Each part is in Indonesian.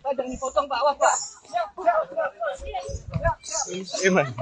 Jangan dipotong Pak, awas Pak. Gimana?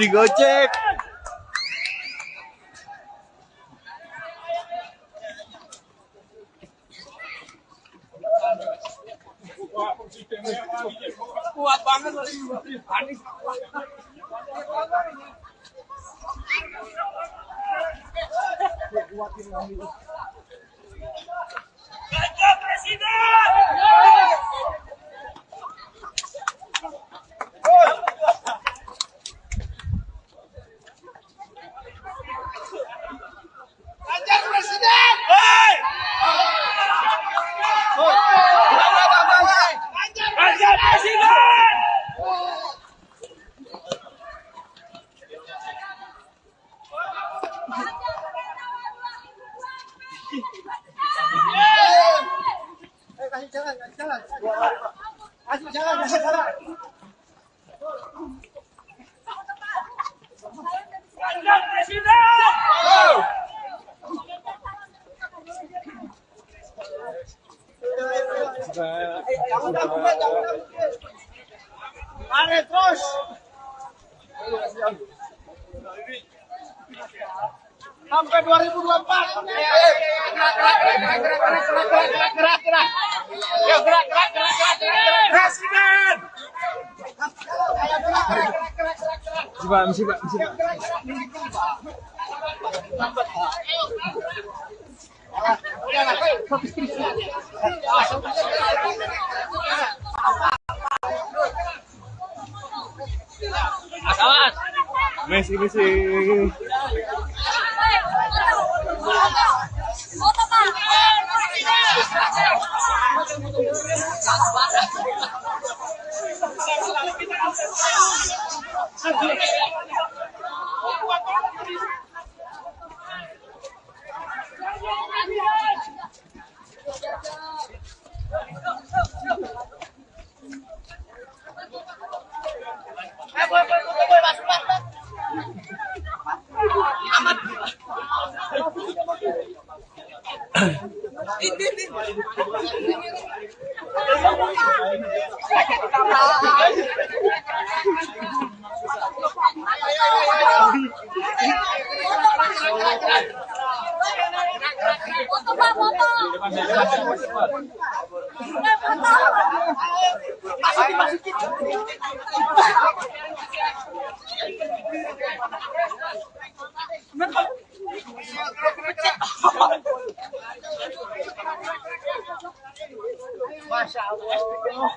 Digocek. Kuat banget tadi. Panik. Ganjar Presiden. Ganjar Presiden. Ganjar Presiden. Kasih jalan. Kasih jalan. Ganjar Presiden. Mari terus. Sampai 2024. Gerak. Yo gerak. Presiden. Misi Pak. Misi. Masya Allah.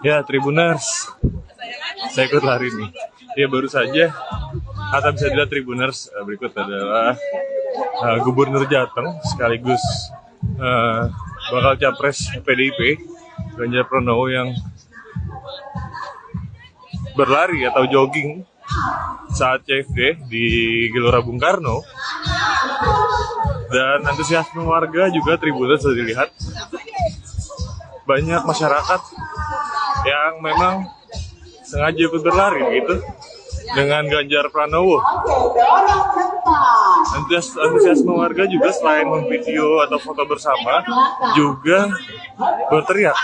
Ya, Tribuners. Saya ikut lari nih. Ya baru saja, atau bisa dilihat Tribuners, berikut adalah Gubernur Jateng sekaligus bakal capres PDIP Ganjar Pranowo yang berlari atau jogging saat CFD di Gelora Bung Karno. Dan antusiasme warga juga Tribuners sudah dilihat. Banyak masyarakat yang memang sengaja ikut berlari gitu dengan Ganjar Pranowo. Antusiasme warga juga selain memvideo atau foto bersama juga berteriak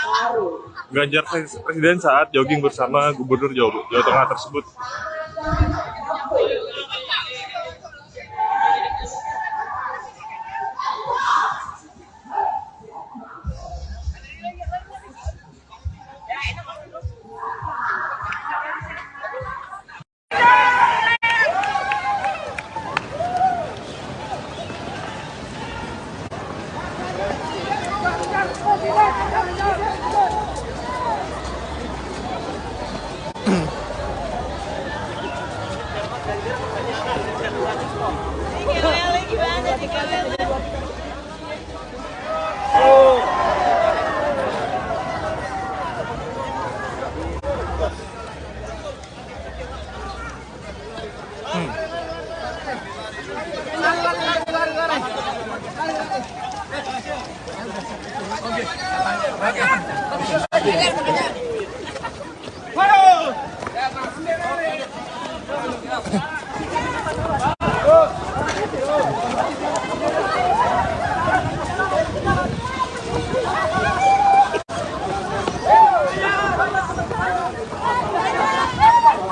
Ganjar Presiden saat jogging bersama Gubernur Jawa Tengah tersebut.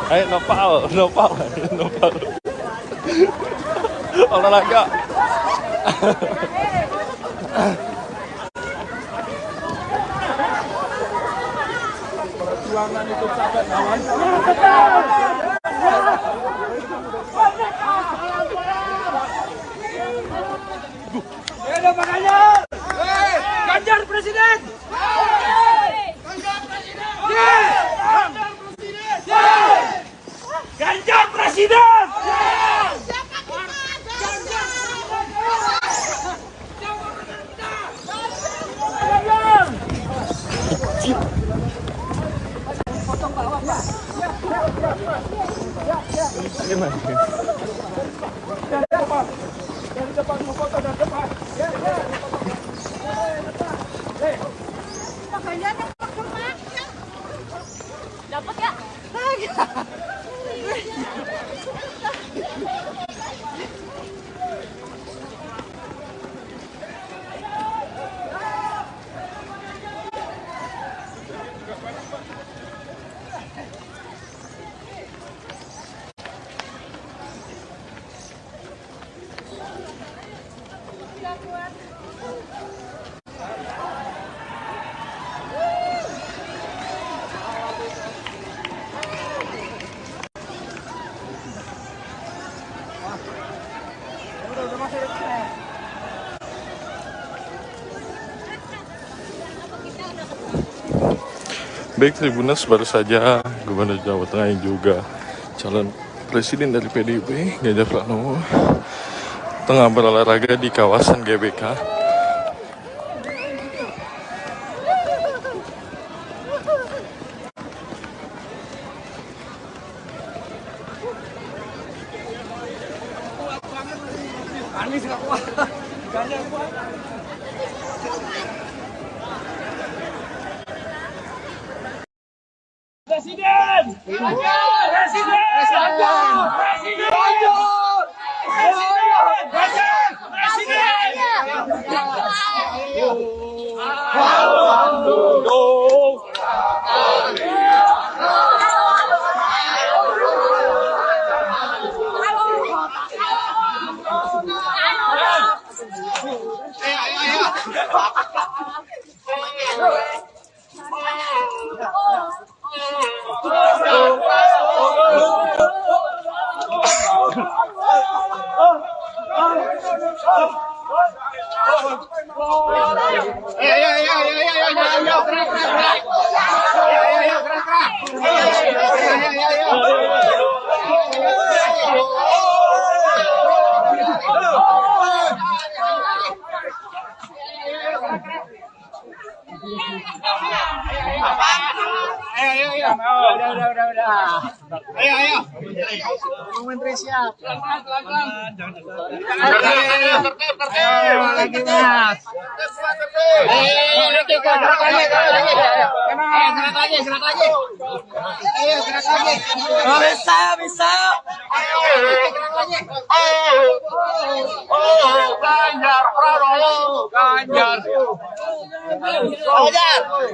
Ayo nopal. Olahraga. Perjuangan itu sampai kawan. Ganjar Presiden! Ganjar Presiden! Dapat ya? Baik Tribuners, baru saja Gubernur Jawa Tengah yang juga calon presiden dari PDIP Ganjar Pranowo tengah berolahraga di kawasan GBK. Presiden! Presiden! Ayo, ayo. Bang Menteri siap. Lagi mas. Gerak lagi. Ayo, gerak lagi. Bisa. Ganjar Pranowo. Ganjar. Buka jalur.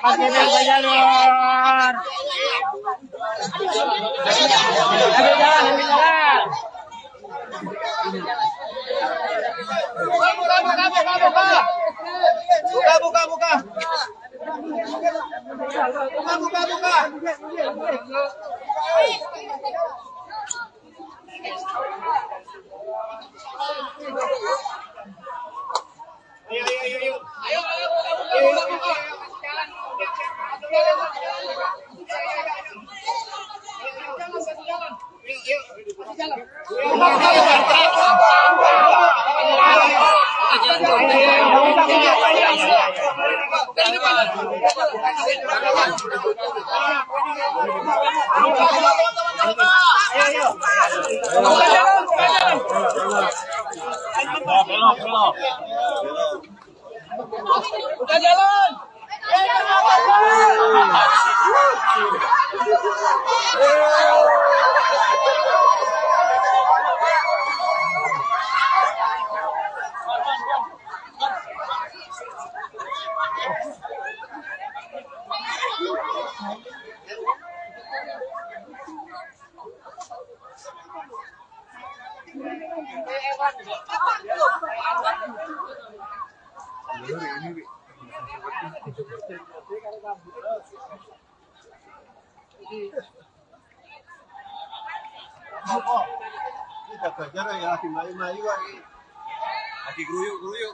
Pakai buka jalur. Ambil jalan. Buka. Buka jalan. Ganjar ya lagi mayu-mayu lagi geruyuk.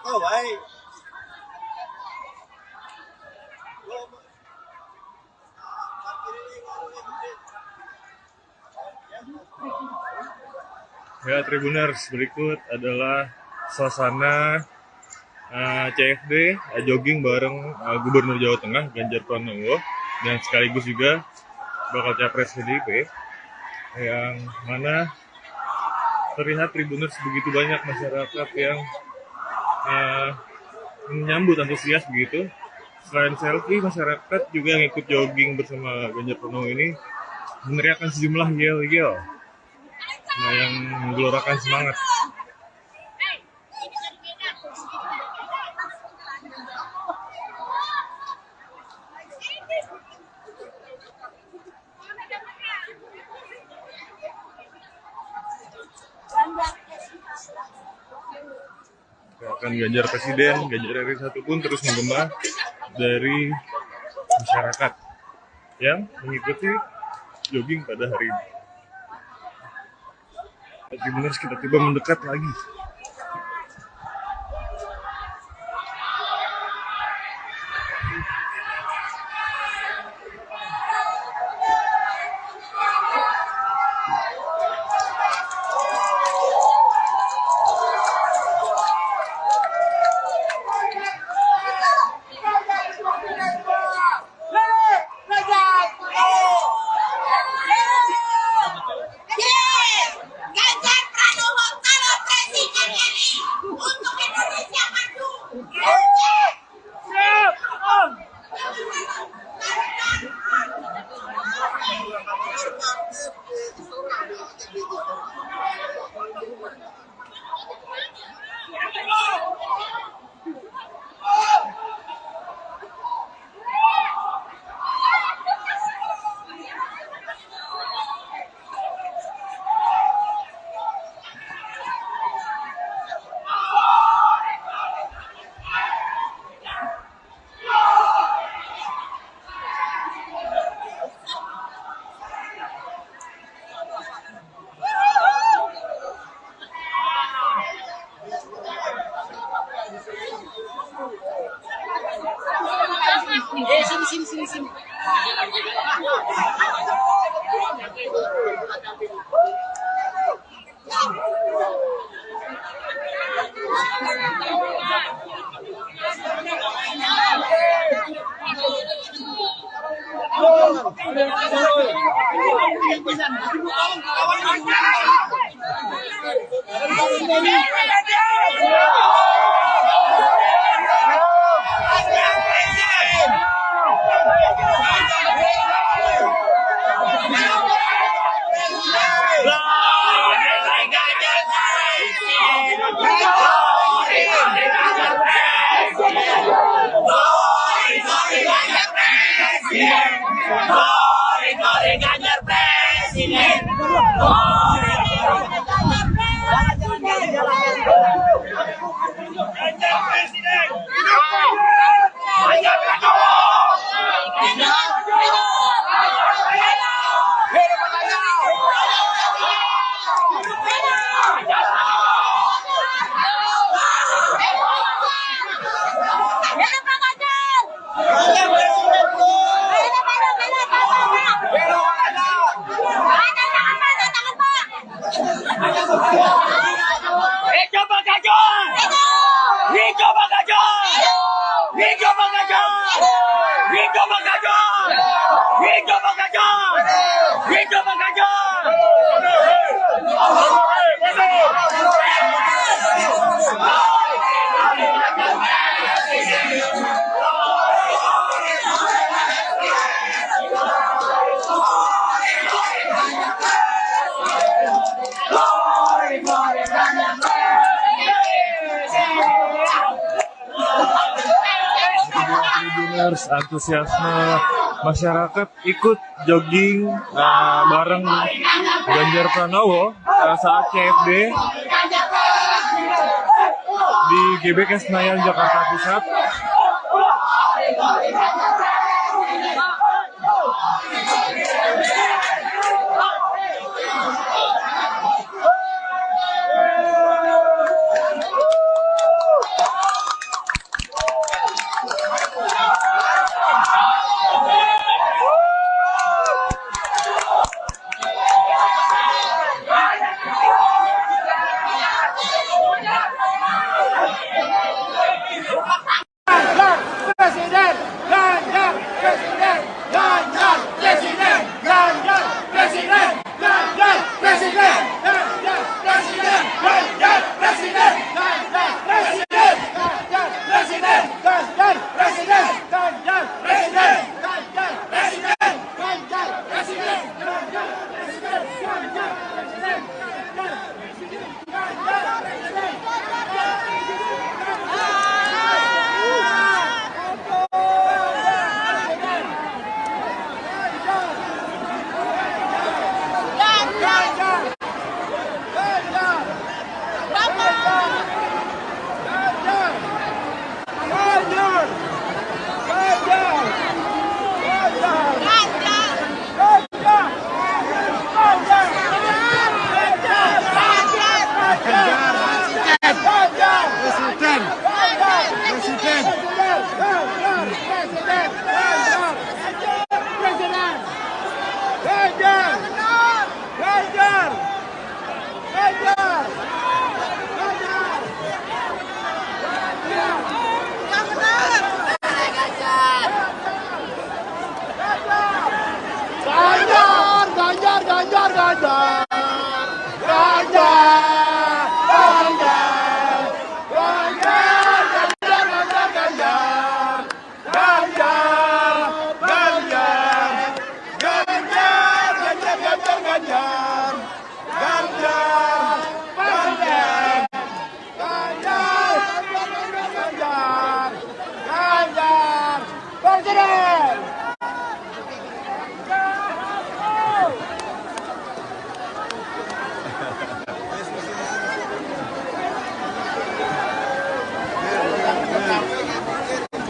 Oh, baik. Ya, Tribuners, berikut adalah suasana CFD jogging bareng Gubernur Jawa Tengah Ganjar Pranowo dan sekaligus juga bakal capres PDIP, yang mana terlihat Tribuners begitu banyak masyarakat yang menyambut antusias begitu. Selain selfie, masyarakat juga yang ikut jogging bersama Ganjar Pranowo ini meneriakkan sejumlah yel-yel yang menggelorakan semangat. Akan Ganjar Presiden, Ganjar RI 1 pun terus menggema dari masyarakat yang mengikuti jogging pada hari ini. Tribuners, kita tiba mendekat lagi. Ganjar Pranowo calon presiden. Antusiasme masyarakat ikut jogging bareng Ganjar Pranowo saat CFD di GBK Senayan, Jakarta Pusat.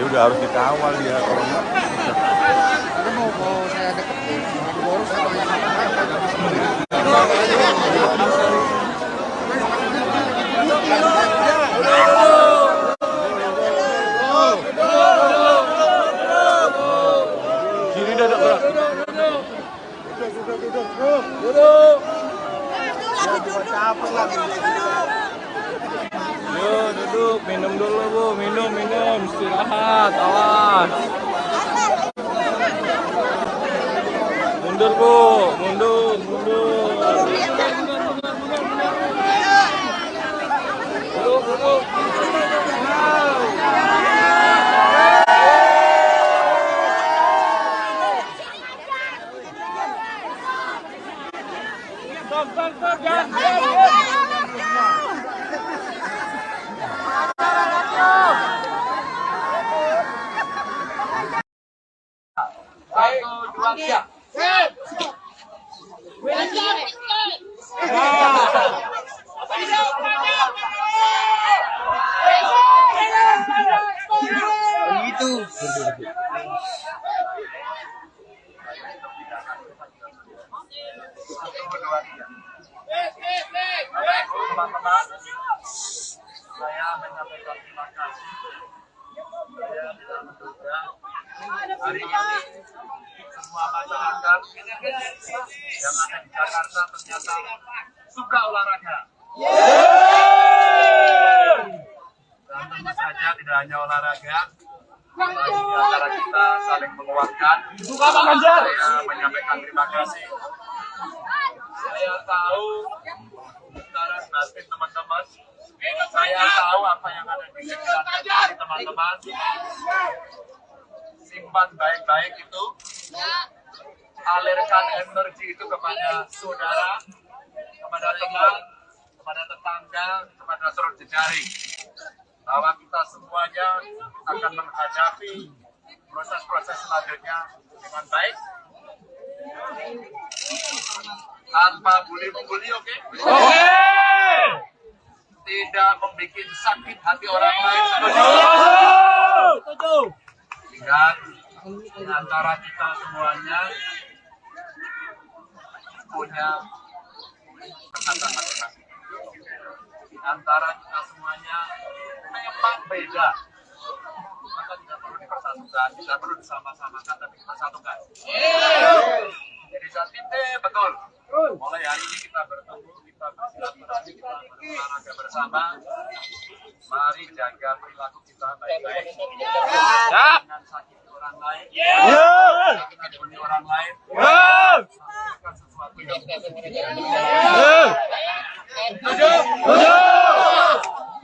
Dia udah harus dikawal dia kalau enggak. Mau saya deketin, boros Kiri dah gerak. duduk. Yo duduk, minum dulu Bu, minum, istirahat, awas. Mundur Bu, mundur. teman-teman, saya menyampaikan terima kasih. Saya tidak menduga hari ini semua masyarakat yang ada di Jakarta ternyata suka olahraga. Dan tentu saja tidak hanya olahraga, bagi di antara kita saling menguatkan. Saya menyampaikan terima kasih. Saya tahu cara batin teman-teman. Saya tahu apa yang ada di pikiran hati teman-teman. Simpan baik-baik itu. Alirkan energi itu kepada saudara, kepada teman, kepada tetangga, kepada saudara jejaring. Bahwa kita semuanya akan menghadapi proses-proses selanjutnya dengan baik. Tanpa bully-bully, oke? Oke! Tidak membuat sakit hati orang lain. Setuju! Ingat, di antara kita semuanya punya kekuatan masing-masing. Di antara kita semuanya memang beda. Maka tidak perlu dipersatukan, tidak perlu disama-samakan, tapi kita satukan. Jadi saat ini betul. Mulai hari ini kita bertemu, kita bersilaturahmi, kita berolahraga bersama. Mari jaga perilaku kita baik-baik. Jangan sakiti orang lain. Jangan bully orang lain. Sampaikan sesuatu yang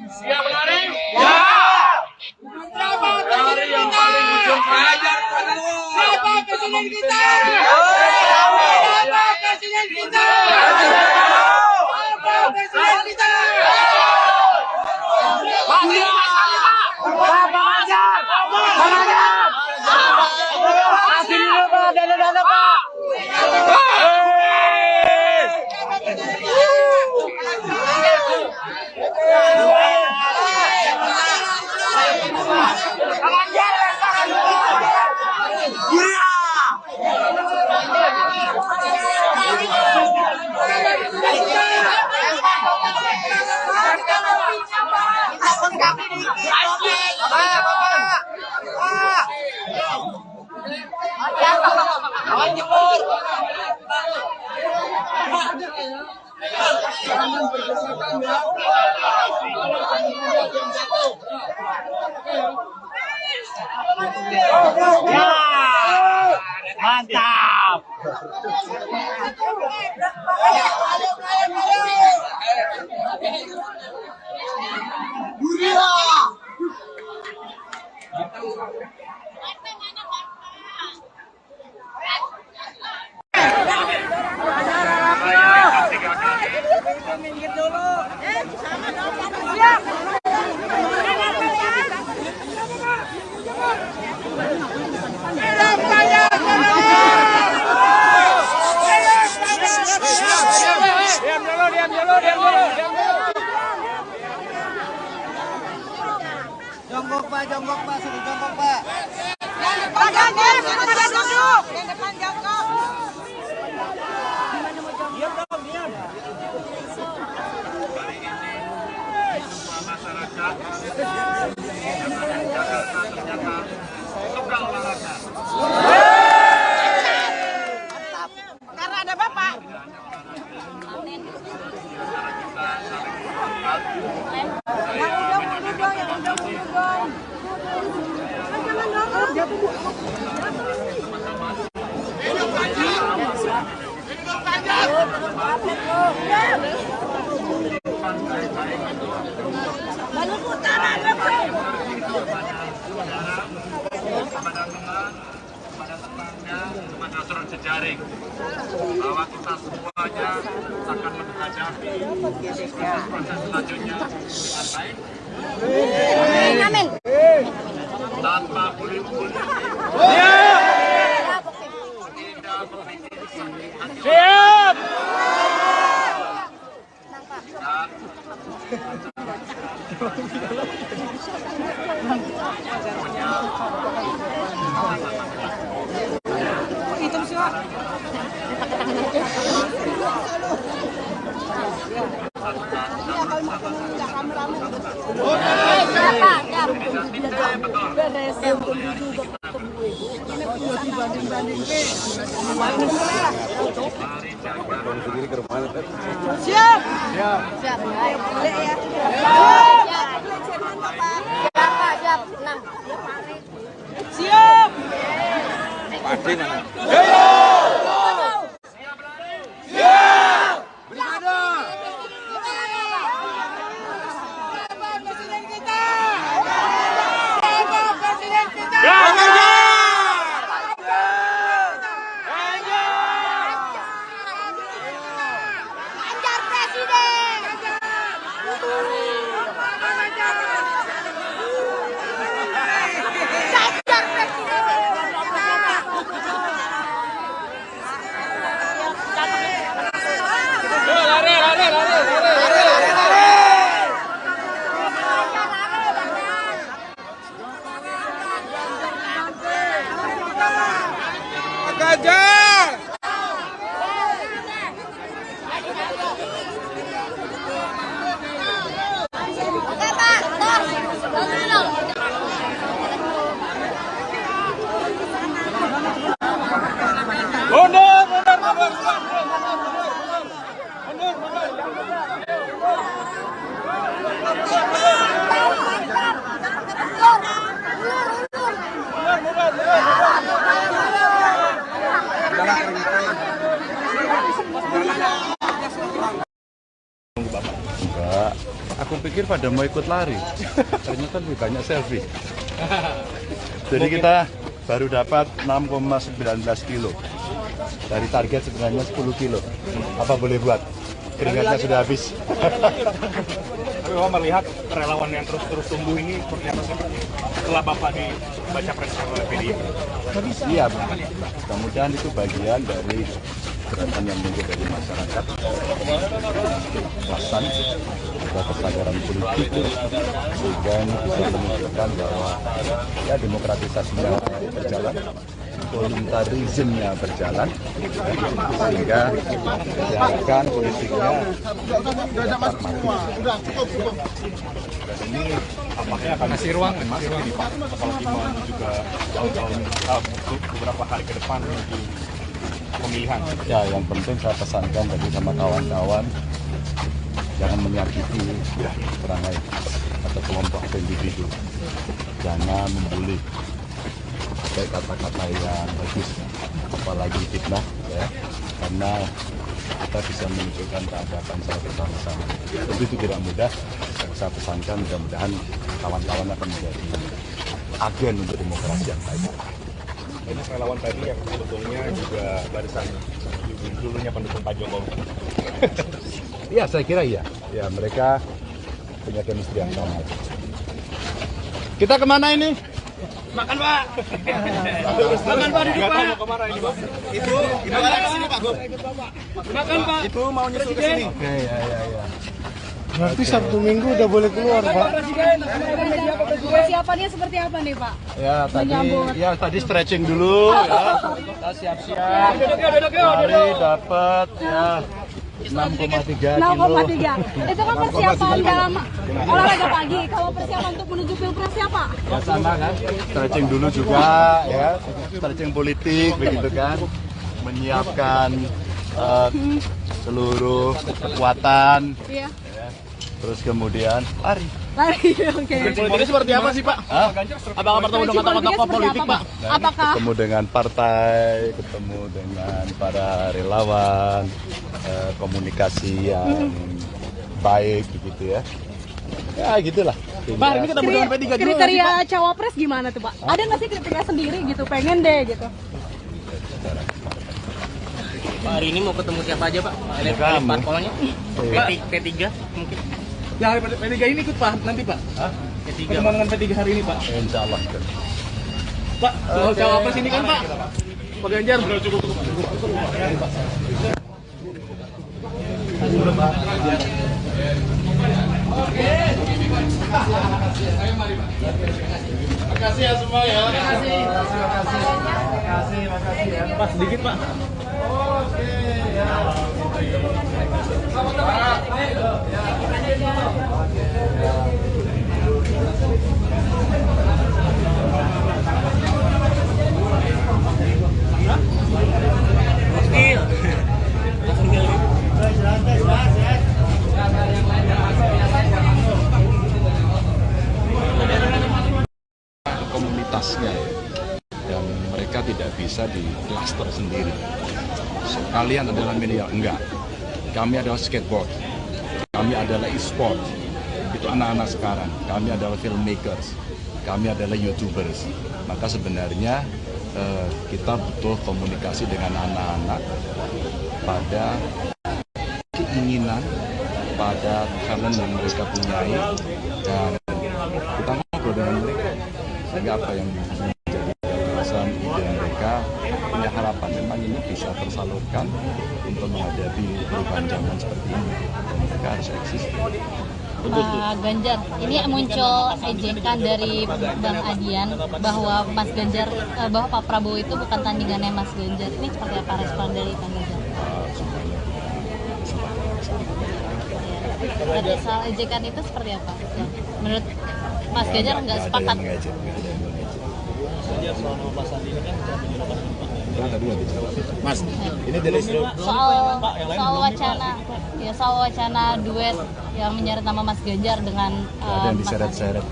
siap lari? Ya. Dari yang paling ujung ajar siapa presiden kita? Siapa presiden kita? Siapa presiden kita? Pak Ajar! Pak Ajar! Kasih dulu Pak, dana-dana Pak! Mantap. Minggir dulu. Jongkok Pak, suruh jongkok Pak. Yang depan jongkok, pada duduk. Yang depan jongkok. Diam dong, diam. Hari ini semua masyarakat yang ada di Jakarta ternyata suka olahraga. Mantap. Karena ada Bapak. Yang udah mundur dong, yang udah mundur dong. Jangan dorong. Jatuh Bu. Hidup Ganjar. Hidup Ganjar. Maluku Utara, Bapak. Kepada teman, kepada tetangga, kepada saudara jejaring, bahwa kita semuanya akan menghadapi proses selanjutnya dengan baik. Amin. Tanpa bully-bully. Tidak membuat sakit hati. Siap. Hitam siapa? kalau mau ketemu nggak rame-rame gitu. Siapa? Beres yang juga ketemu ibu. Ini penjelasan banding-banding. Siap. Siap. Siap. Boleh ya. Siap. Siap Pak. Siap. 6. Siap. Pasti mana? Enggak, aku pikir pada mau ikut lari. Ternyata lebih banyak selfie. Jadi kita baru dapat 6,19 kilo. Dari target sebenarnya 10 kilo. Apa boleh buat? Keringatnya sudah habis. Tapi Bapak melihat relawan yang terus tumbuh ini seperti apa sih setelah Bapak dibaca pres oleh PDIP? Iya, mudah-mudahan itu bagian dari gerakan yang muncul dari masyarakat, kesan, ada kesadaran politik, sehingga ini bisa menunjukkan bahwa ya demokratisasinya berjalan, voluntarismnya berjalan, sehingga diharapkan politiknya dapat maju. Dan ini apakah akan kasih ruang di Pak Kepala Timon juga beberapa hari ke depan menuju pemilihan. Ya, yang penting saya pesankan tadi sama kawan-kawan, jangan menyakiti orang lain atau kelompok individu, jangan membuli, pakai kata-kata yang bagus, apalagi fitnah, ya, karena kita bisa menunjukkan keadaban secara bersama-sama. Tentu itu tidak mudah. Saya pesankan mudah-mudahan kawan-kawan akan menjadi agen untuk demokrasi yang baik. Banyak relawan tadi yang sebetulnya juga barisan dulunya pendukung Pak Jokowi. Iya, saya kira iya. Ya, mereka punya chemistry yang sama. Kita kemana ini? Makan Pak. Makan Pak, duduk Pak. Mau kemana ini Pak? Itu ke sini Pak. Makan Pak. Itu mau nyusul ke sini. Oke, ya. Berarti Sabtu Minggu udah boleh keluar, Pak. Persiapannya seperti apa nih Pak? Ya tadi stretching dulu ya. Kita siap-siap. Hari dapat ya 6,3 kilo. 6,3. Itu kan persiapan dalam olahraga pagi. Kalau persiapan untuk menuju Pilpres siapa? Ya sama kan. Stretching dulu juga ya. Stretching politik begitu kan. Menyiapkan seluruh kekuatan. Iya. Terus kemudian lari. Oke. Politiknya seperti apa sih Pak? Apakah bertemu dengan tokoh-tokoh politik Pak? Apakah Ketemu dengan partai, ketemu dengan para relawan, komunikasi yang baik begitu ya. Ya gitulah. Pak, ini ketemu dengan P3 juga. Kriteria cawapres gimana tuh Pak? Ada nggak sih kriteria sendiri gitu? Pengen deh gitu. Pak, hari ini mau ketemu siapa aja Pak? Ada Kamu. parpolnya? P3 mungkin? Ya, P3 ini ikut Pak, nanti Pak. P3. Ketemu dengan P3 hari ini Pak. Insya Allah. Pak, soal cawapres ini kan Pak. Pak Ganjar. Cukup. Makasih ya semua ya. Makasih. Pak, sedikit Pak. Oke ya. luasnya dan mereka tidak bisa di klaster sendiri. So, kalian adalah media, enggak. Kami adalah skateboard, kami adalah e-sport, itu anak-anak sekarang. Kami adalah filmmakers, kami adalah YouTubers. Maka sebenarnya kita butuh komunikasi dengan anak-anak pada keinginan, pada talent yang mereka punyai, dan kita ngobrol dengan mereka sehingga apa yang menjadi gagasan ide mereka punya harapan memang ini bisa tersalurkan untuk menghadapi perubahan zaman seperti ini, dan mereka harus eksis. Pak Ganjar, ini muncul ejekan dari Bang Adian bahwa Mas Ganjar, bahwa Pak Prabowo itu bukan tandingannya Mas Ganjar. Ini seperti apa respon dari Bang Ganjar? Dari soal ejekan itu seperti apa? Menurut Mas Ganjar nggak sepakat? Mas, ini dari soal wacana duet yang menyeret nama Mas Ganjar dengan yang diseret-seret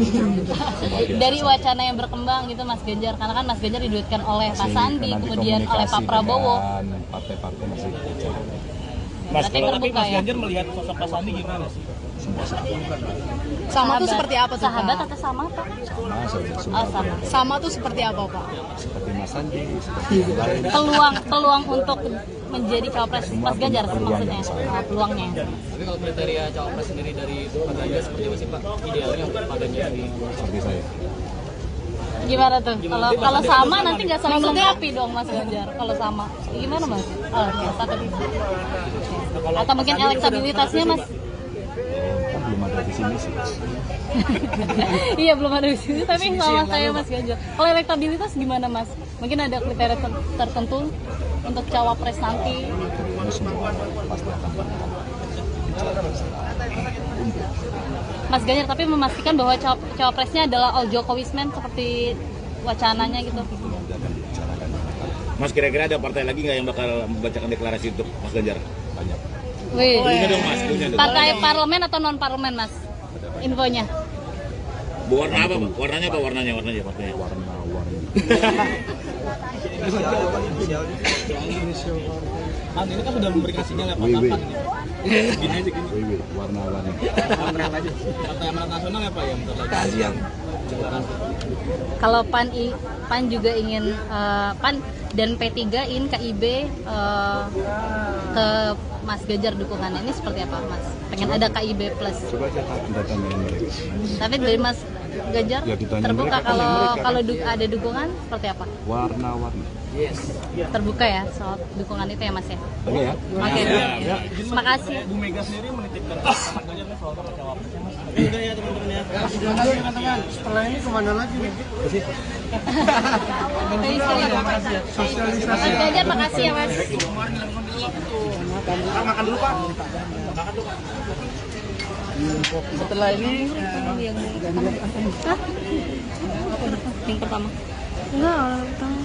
dari wacana yang berkembang gitu Mas Ganjar, karena kan Mas Ganjar diduetkan oleh Pak Sandi, kemudian oleh Pak Prabowo. Partai-partai masih bicara. Mas, tapi Mas Ganjar melihat sosok Pak Sandi gimana sih? Sama tuh seperti apa tuh? Sahabat atau sama Pak? Sama saja. Oh, sama. Sama tuh seperti apa Pak? Seperti Mas Sandi, seperti yang lain. Peluang untuk menjadi cawapres Mas Ganjar maksudnya, peluangnya. Tapi kalau kriteria cawapres sendiri dari Pak Ganjar seperti apa sih Pak? Idealnya untuk Pak Ganjar ini? Seperti saya. Gimana tuh? Kalau sama nanti nggak saling melengkapi dong Mas Ganjar. Kalau sama, gimana Mas? Oh, ya, satu. Atau mungkin elektabilitasnya Mas? Kan belum ada di sini sih. Iya belum ada di sini, tapi sama kayak Mas Ganjar. Kalau elektabilitas gimana Mas? Mungkin ada kriteria tertentu untuk cawapres nanti? Ini semua pasti akan Mas Ganjar tapi memastikan bahwa cawapresnya adalah all Jokowismen seperti wacananya gitu. Mas, kira-kira ada partai lagi nggak yang bakal membacakan deklarasi untuk Mas Ganjar? banyak. Wih. Punya dong Mas, punya dong. Partai parlemen atau non parlemen Mas? Infonya. Warna apa? Warnanya apa? Warnanya partainya. Warna-warni. Ini kan sudah memberikan sinyal ya Pak Wih, kapan ini? Gini aja gini. Wih, warna-warni. Partai Amanat Nasional apa yang terkait? Kalau PAN juga ingin PAN dan P3 ingin KIB ke Mas Ganjar dukungannya, ini seperti apa Mas? Pengen ada KIB plus. Coba aja datang dengan mereka. Tapi dari Mas Ganjar Ya, ditanya terbuka mereka, tanya mereka. kalau ada dukungan seperti apa? Warna-warni. Terbuka ya soal dukungan itu ya Mas ya? Oke ya. Oke. Terima kasih. Bu Mega sendiri menitipkan Mas Ganjar nih soal cawapresnya Mas. Udah ya teman-teman ya. Teman-teman, setelah ini kemana lagi nih? Sosialisasi. Mas Ganjar makasih ya Mas. Makan dulu Pak. Setelah ini Hah? Yang pertama. Enggak, orang pertama.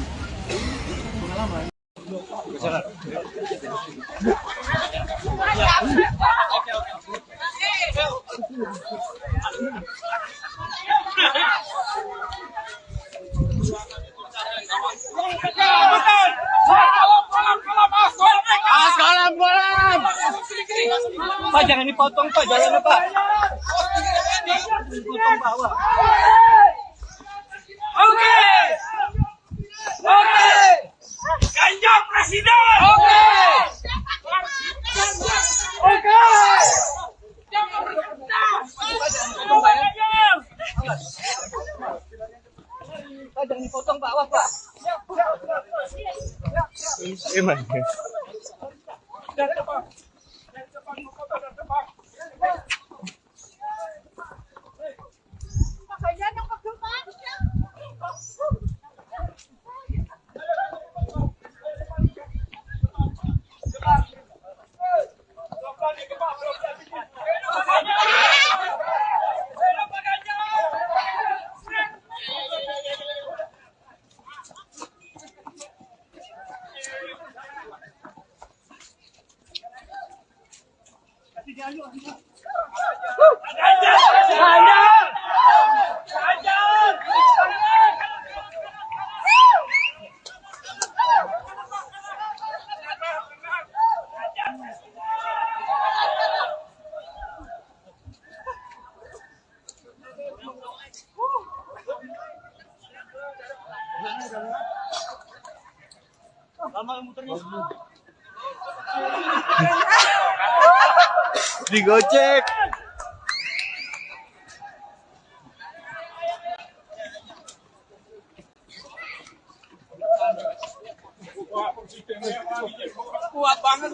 Pak jangan dipotong Pak, jalannya Pak. Dipotong bawah. Oke. Ganjar presiden. Oke. Pak jangan dipotong bawah Pak. Emang. Digocek. Kuat banget.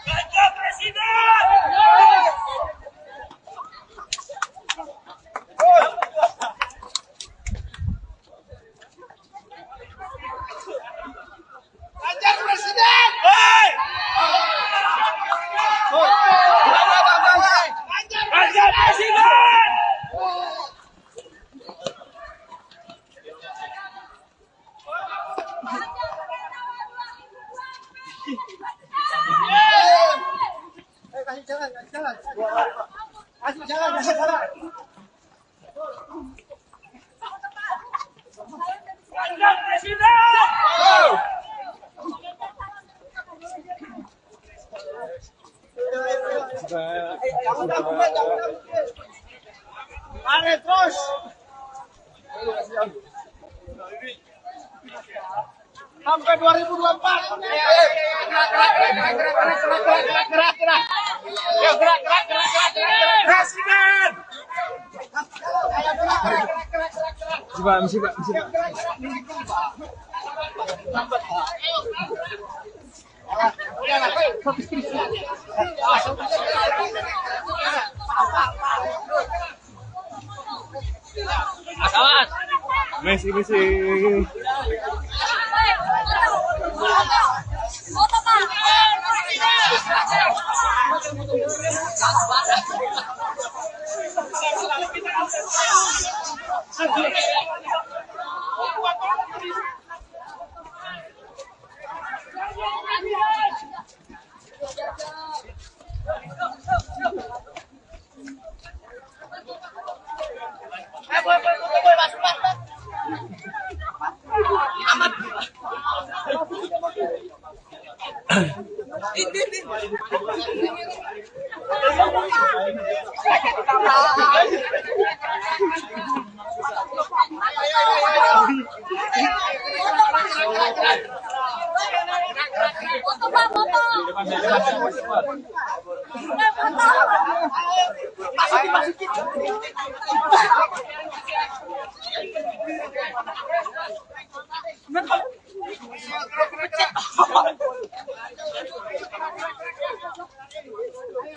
Ganjar Presiden! Ganjar Presiden! Ganjar Presiden! Ganjar Presiden! Mari terus. Sampai 2024. Gerak. Yo gerak. Presiden. Misi, Pak. Kawan. Misi.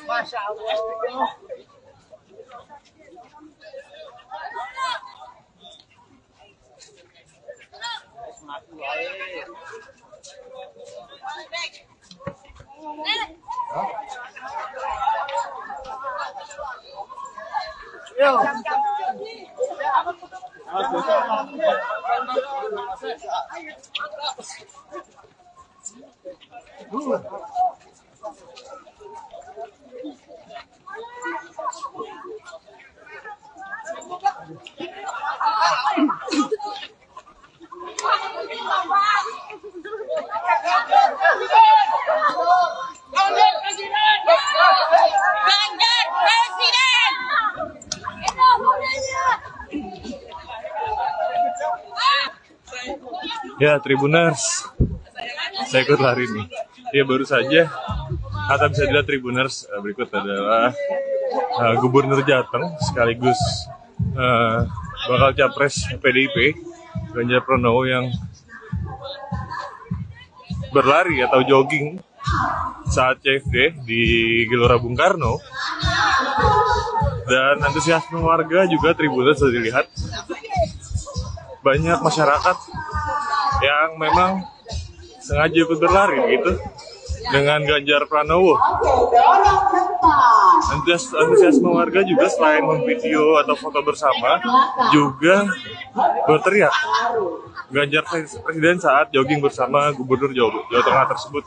Masya Allah. Ya, Tribuners, saya ikut lari nih. Ya, baru saja, atau bisa dilihat Tribuners, berikut adalah Gubernur Jateng, sekaligus bakal capres PDIP, Ganjar Pranowo yang berlari atau jogging saat CFD di Gelora Bung Karno. Dan antusiasme warga juga Tribuners sudah dilihat. Banyak masyarakat yang memang sengaja ikut berlari gitu dengan Ganjar Pranowo. Antusiasme warga juga selain memvideo atau foto bersama juga berteriak Ganjar Presiden saat jogging bersama Gubernur Jawa Tengah tersebut.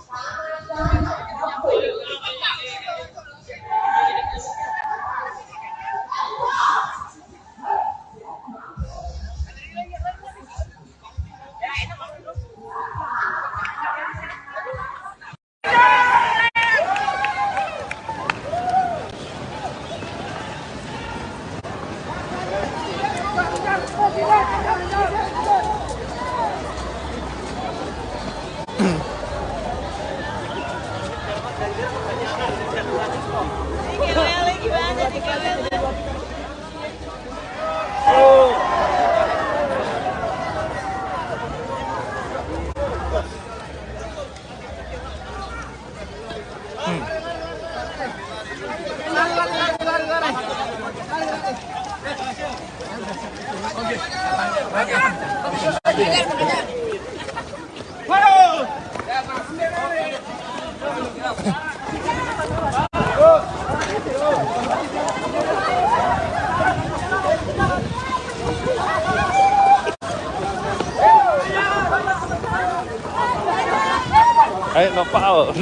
Ayo nopal.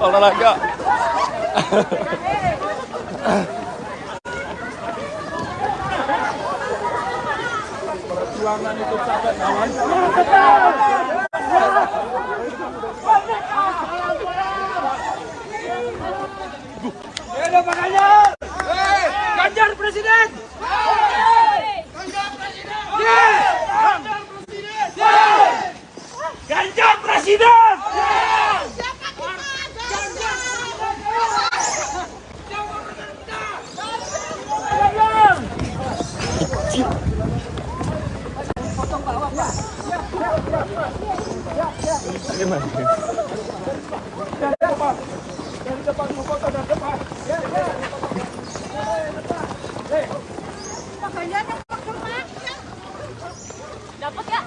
Olahraga. Perjuangan itu capek kawan. Ganjar Presiden. Ganjar Presiden. Dapat ya?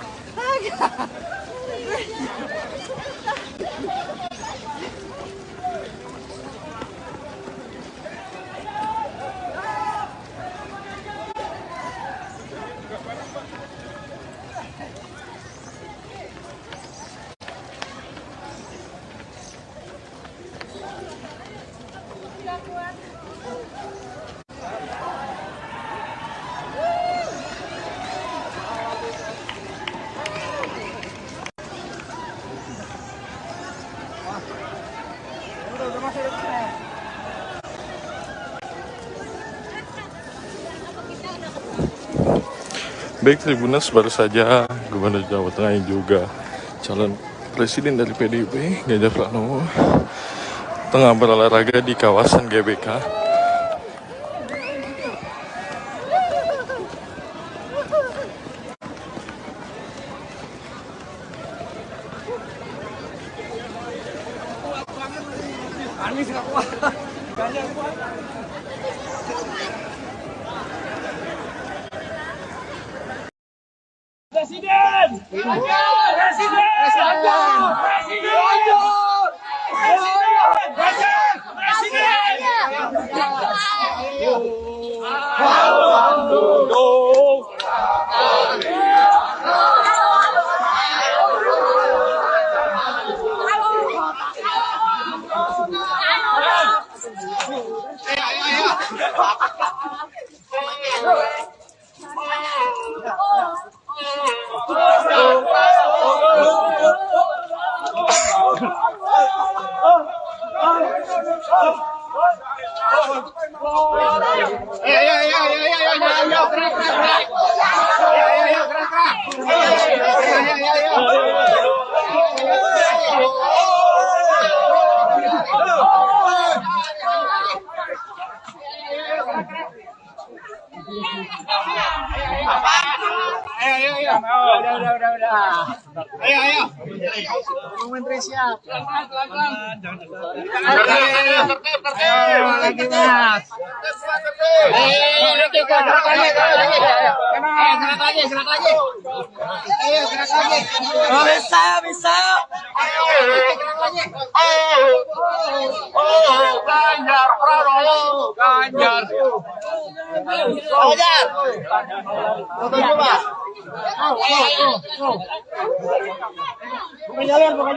Baik Tribuners, baru saja Gubernur Jawa Tengah yang juga calon presiden dari PDIP, Ganjar Pranowo, tengah berolahraga di kawasan GBK. Presiden! Ayo. Menteri siap. Lagi mas. Gerak lagi. Ayo gerak lagi. Bisa. Ayo gerak lagi. Ganjar Pranowo. Ganjar. Coba. Buka jalur. Buka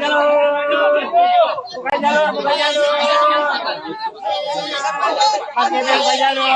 jalur.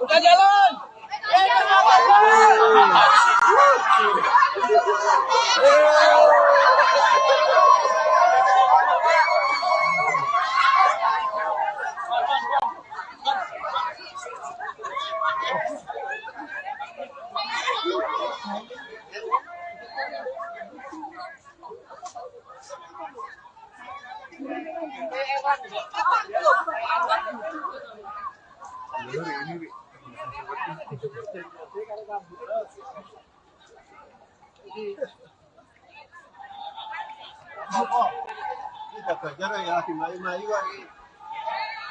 Buka jalan.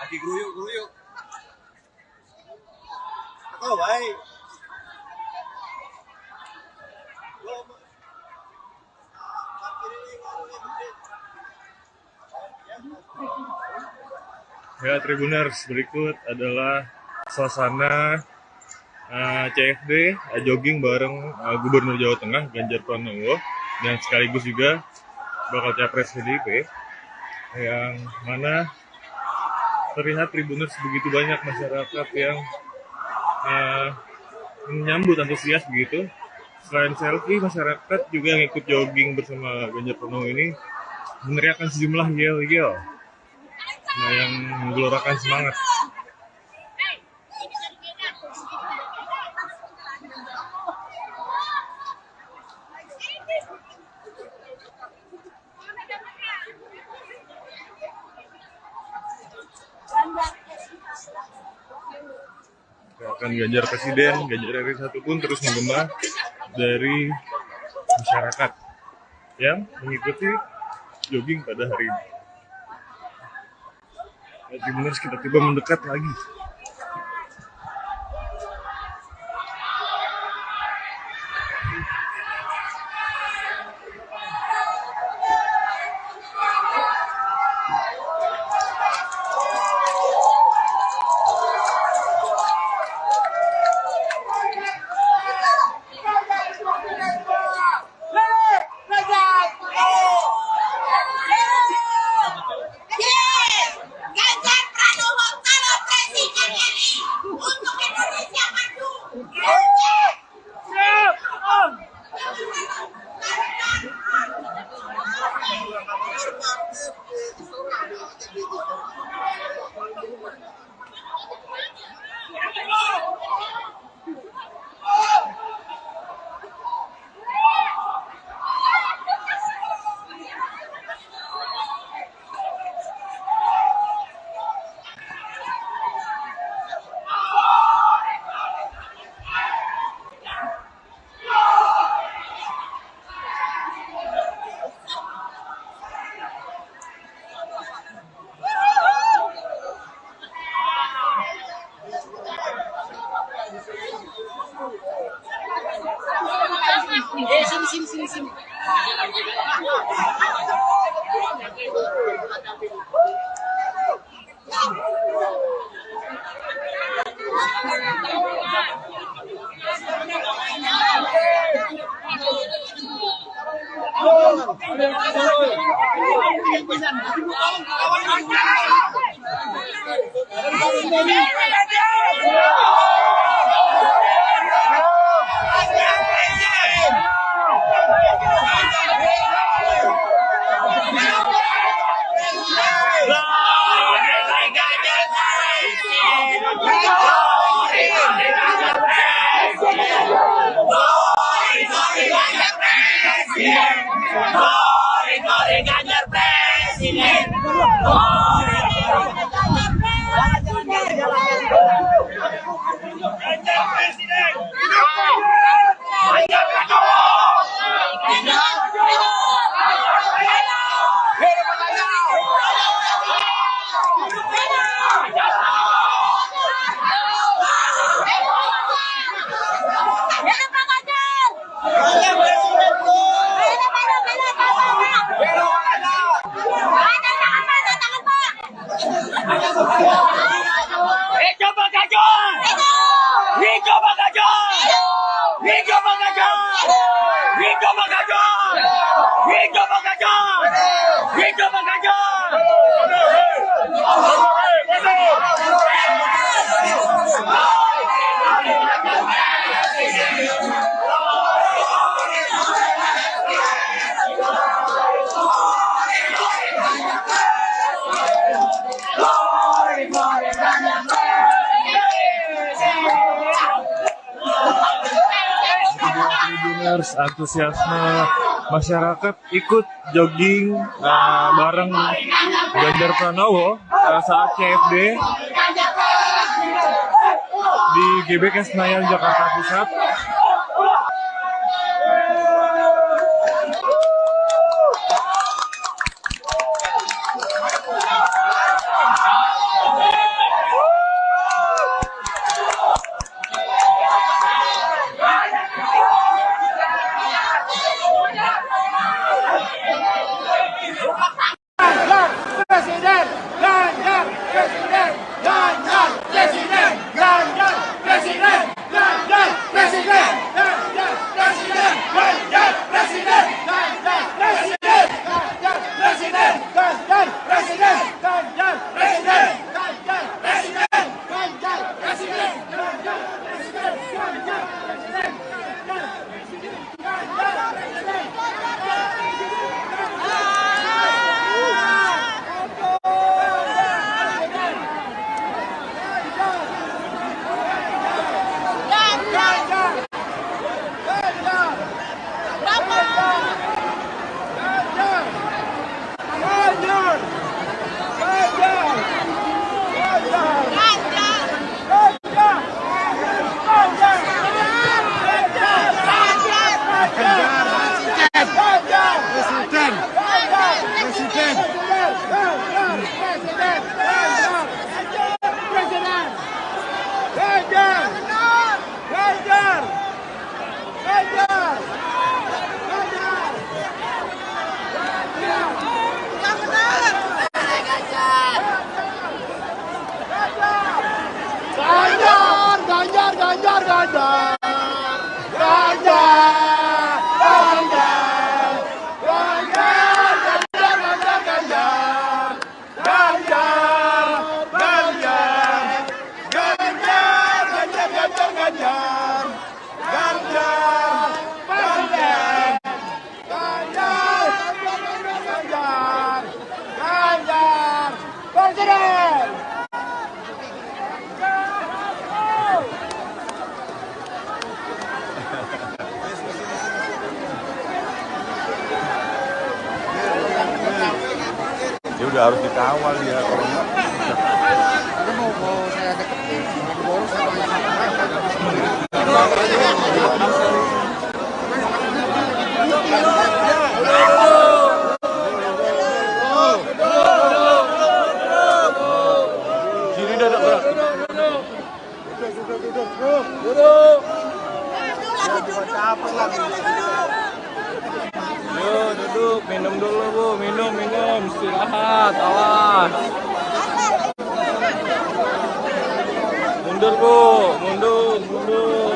Lagi geruyuk. Oh, baik. Ya, Tribuners, berikut adalah suasana CFD jogging bareng Gubernur Jawa Tengah Ganjar Pranowo dan sekaligus juga bakal capres PDIP, yang mana terlihat Tribuners begitu banyak masyarakat yang menyambut antusias begitu. Selain selfie, masyarakat juga yang ikut jogging bersama Ganjar Pranowo ini meneriakkan sejumlah yel-yel yang menggelorakan semangat. Akan Ganjar Presiden, Ganjar RI 1 pun terus menggema dari masyarakat yang mengikuti jogging pada hari ini. Tribuners, kita tiba mendekat lagi. Sini. Ganjar Presiden. Hidup Pak Ganjar! Hidup Pak Ganjar! Tribuners, antusiasme masyarakat ikut jogging bareng Ganjar Pranowo saat CFD di GBK Senayan, Jakarta Pusat. Dia udah harus dikawal ya, kalau enggak. Itu mau saya deketin, baru Kiri dada berat. duduk. Capek lagi. Yuk duduk, minum dulu Bu, minum, istirahat, awas. Mundur Bu, mundur. Duduk.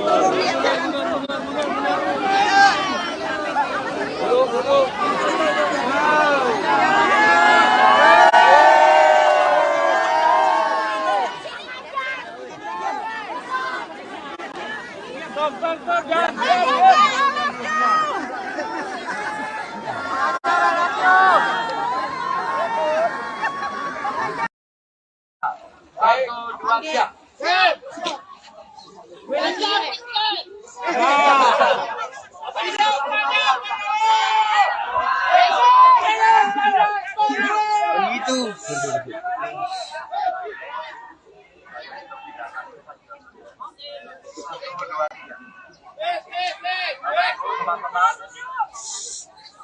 Teman-teman,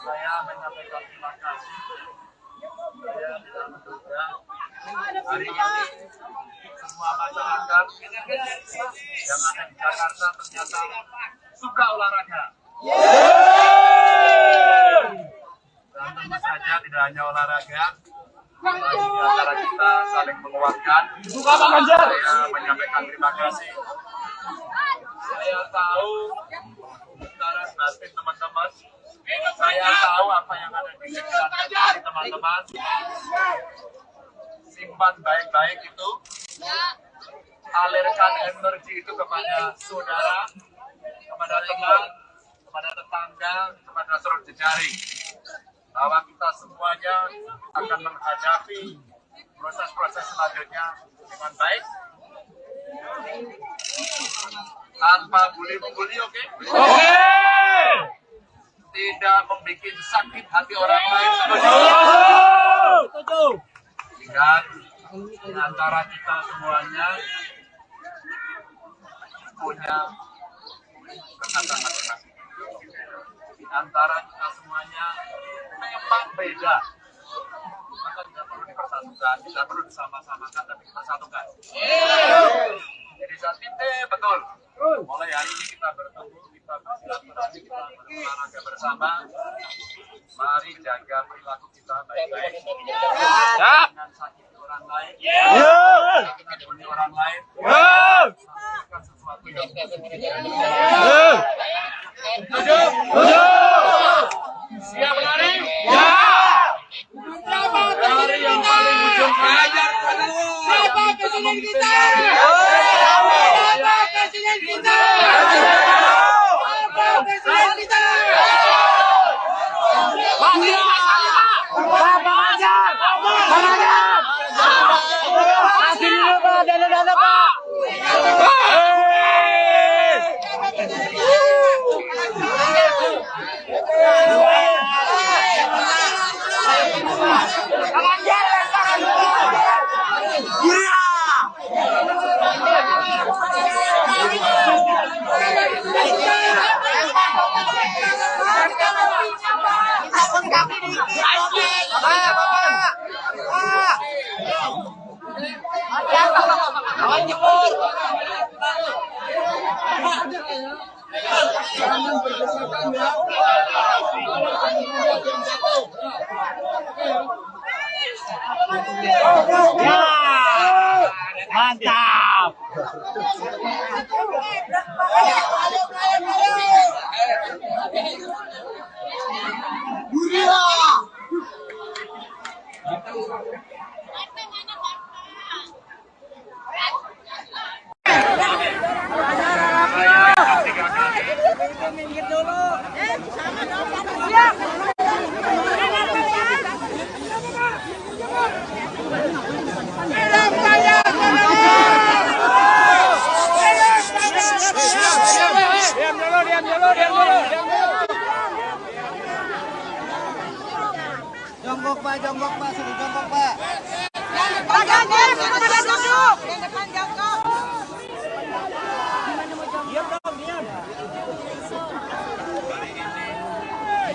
saya menyampaikan terima kasih. Saya tidak menduga hari ini semua masyarakat yang ada di Jakarta ternyata suka olahraga. Dan tentu saja tidak hanya olahraga, di antara kita saling menguatkan. Saya menyampaikan terima kasih. Saya tahu secara batin teman-teman Saya tahu apa yang ada di pikiran teman-teman. Simpan baik-baik itu. Alirkan energi itu kepada saudara, kepada teman, kepada tetangga, kepada saudara jejaring. Bahwa kita semuanya akan menghadapi proses-proses selanjutnya dengan baik. Tanpa bully-bully, oke? Oke! Tidak membuat sakit hati orang lain. Setuju! Dan di antara kita semuanya punya kesadaran masing-masing. Di antara kita semuanya memang beda. Maka tidak perlu dipersatukan, tidak perlu disama-samakan, tapi dipersatukan. Jadi saat ini betul. Mulai hari ini kita bertemu, kita bersilaturahmi, kita berolahraga bersama. Mari jaga perilaku kita baik-baik. Jangan sakiti orang lain. Jangan bully orang lain. Sampaikan sesuatu yang siap menari? Ya. Dari yang paling ujung siapa presiden kita? Siapa presiden kita? Siapa presiden kita? Pak Ganjar! Pak Ganjar! Kasih dulu Pak, dana-dana Pak! Mantap. Jongkok Pak, suruh jongkok Pak. Pak Ganjar, pada duduk. Yang depan jongkok. Diam dong, diam. Hari ini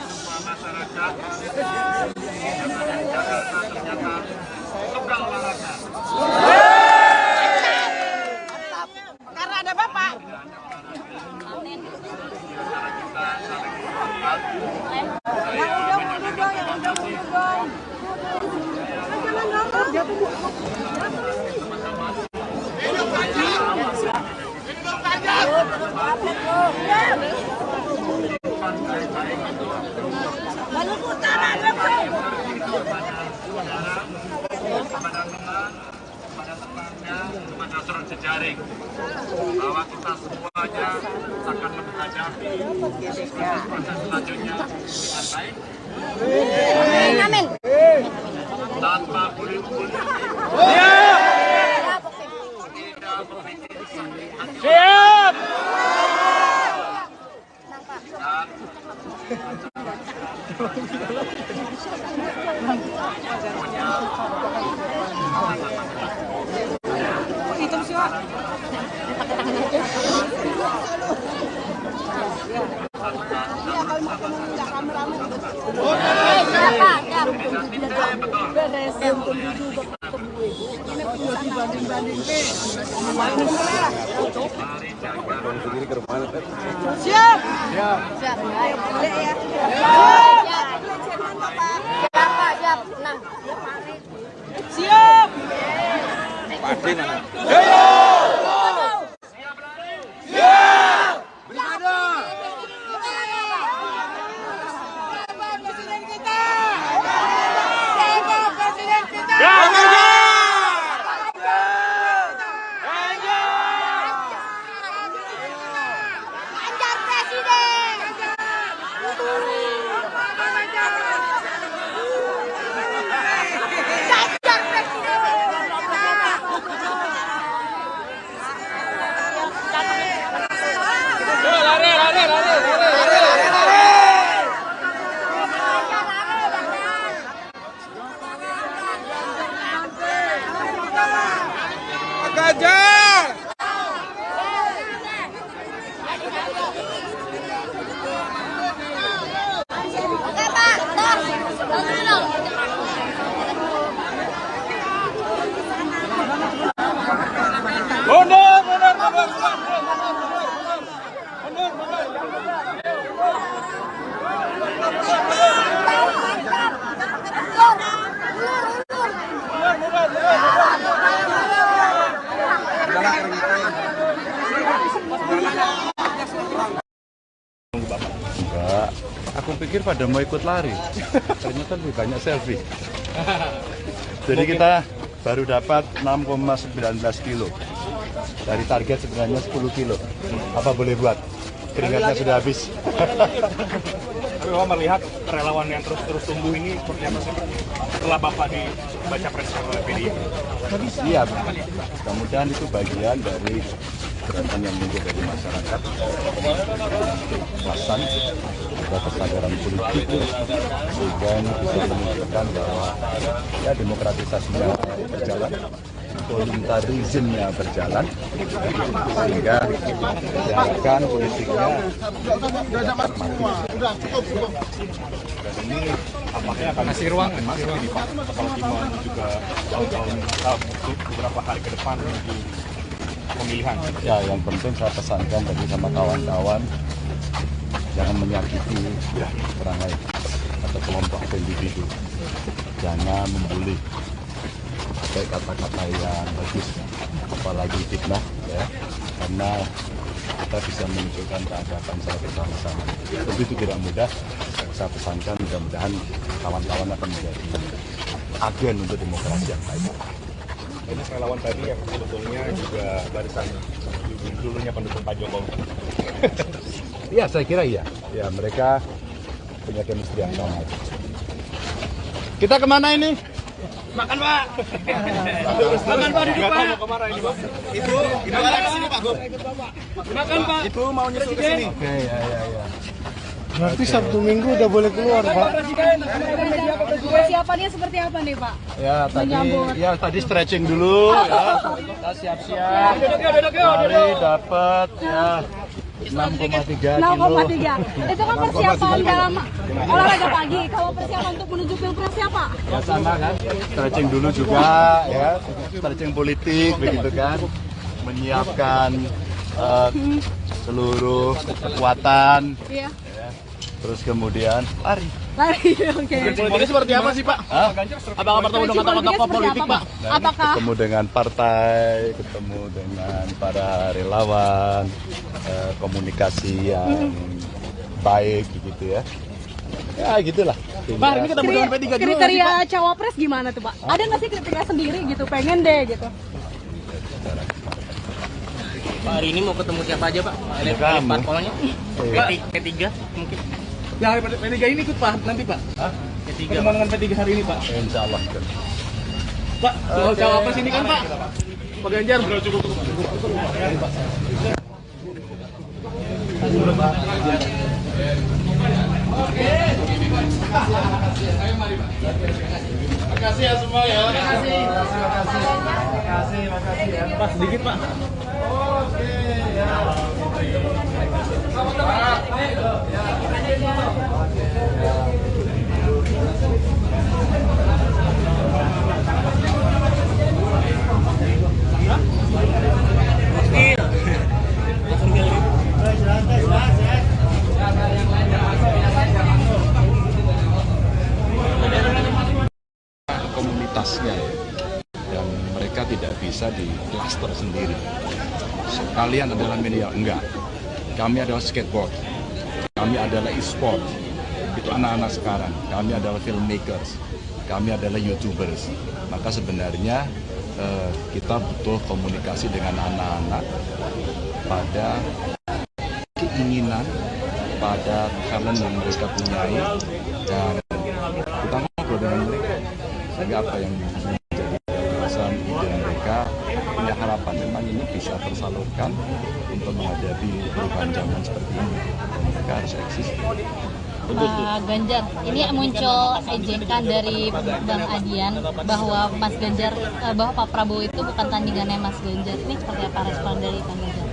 semua masyarakat yang ada di Jakarta ternyata suka olahraga. Karena ada Bapak. Yang udah mundur dong, yang udah mundur dong. Jangan ngomong, jatuh Bu. Hidup Ganjar! Hidup Ganjar! Maluku Utara, Bapak. Kepada teman, kepada tetangga, kepada saudara jejaring, bahwa kita semuanya akan menghadapi proses selanjutnya dengan baik. Amin. Tanpa bully-bully. Tidak membuat sakit hati. Siap. Hitung sih, Pak. Siap. Siap. Boleh ya. Siap. Siap. Pasti mana? pikir pada mau ikut lari, ternyata lebih banyak selfie. Jadi kita baru dapat 6,19 kilo. Dari target sebenarnya 10 kilo. Apa boleh buat? Keringatnya sudah habis. Tapi Bapak melihat relawan yang terus tumbuh ini seperti apa sih Pak? Setelah Bapak dibaca pres oleh PDIP. Siap. Mudah-mudahan itu bagian dari gerakan yang muncul dari masyarakat. Kelasan, ada kesadaran politik, sehingga ini bisa menunjukkan bahwa ya demokratisasinya berjalan, voluntarismnya berjalan, sehingga gerakan politiknya Ini apakah akan kasih ruang Mas ini Pak? Apalagi mau juga tahun beberapa hari ke depan menuju pemilihan. Ya, yang penting saya pesankan tadi sama kawan-kawan, jangan menyakiti orang lain atau kelompok atau individu. Jangan membuli, pakai kata-kata yang bagus, apalagi fitnah, ya, karena kita bisa menunjukkan keadaban saya bersama-sama. Tentu itu tidak mudah. Saya pesankan mudah-mudahan kawan-kawan akan menjadi agen untuk demokrasi yang baik. Ini relawan tadi yang sebetulnya juga barisan dulunya pendukung Pak Jokowi. Iya, saya kira iya. Ya, mereka punya chemistry yang sama. Kita kemana ini? Makan Pak. Makan Pak, duduk Pak. Itu ke sini Pak. Makan Pak. Itu mau nyusul ke sini. Oke, ya. Berarti Sabtu Minggu udah boleh keluar, Pak. Persiapannya seperti apa nih, Pak? Ya tadi stretching dulu ya. Kita siap-siap. Mari dapat ya 6,3 kilo. 6,3. Itu kan persiapan dalam olahraga pagi. Kalau persiapan untuk menuju pilpres siapa? Ya sama kan. Stretching dulu juga ya. Stretching politik begitu kan. Menyiapkan seluruh kekuatan. Iya. Terus kemudian lari. Oke. Politiknya seperti apa sih Pak? Apakah bertemu dengan tokoh-tokoh politik Pak? Apakah Ketemu dengan partai, ketemu dengan para relawan, komunikasi yang baik gitu ya. Ya gitulah. Pak, ini ketemu dengan P3 juga. kriteria cawapres gimana tuh, Pak? Ada nggak sih kriteria sendiri gitu? Pengen deh gitu. Pak, hari ini mau ketemu siapa aja Pak? Kamu. Parpolnya? P3 mungkin. Ya, P3 ini ikut Pak nanti Pak. P3. Ketemu dengan P3 hari ini Pak. Insya Allah. Pak, soal cawapres ini kan Pak. Pak Ganjar. Cukup. Makasih ya semua ya. Makasih. Pak, sedikit Pak. Oke, ya. Komunitasnya dan mereka tidak bisa di klaster sendiri. Kalian adalah media, enggak. Kami adalah skateboard, kami adalah e-sport, itu anak-anak sekarang. Kami adalah filmmakers, kami adalah YouTubers. Maka sebenarnya kita butuh komunikasi dengan anak-anak pada keinginan, pada talent yang mereka punyai, dan kita ngobrol dengan mereka. Sehingga apa yang menjadi gagasan ide mereka, punya harapan memang ini bisa tersalurkan untuk menghadapi perubahan zaman seperti ini. Mereka harus eksis. Ganjar, ini muncul ejekan dari Bang Adian bahwa Mas Ganjar, bahwa Pak Prabowo itu bukan tandingannya Mas Ganjar. Ini seperti apa respon dari Bang Ganjar?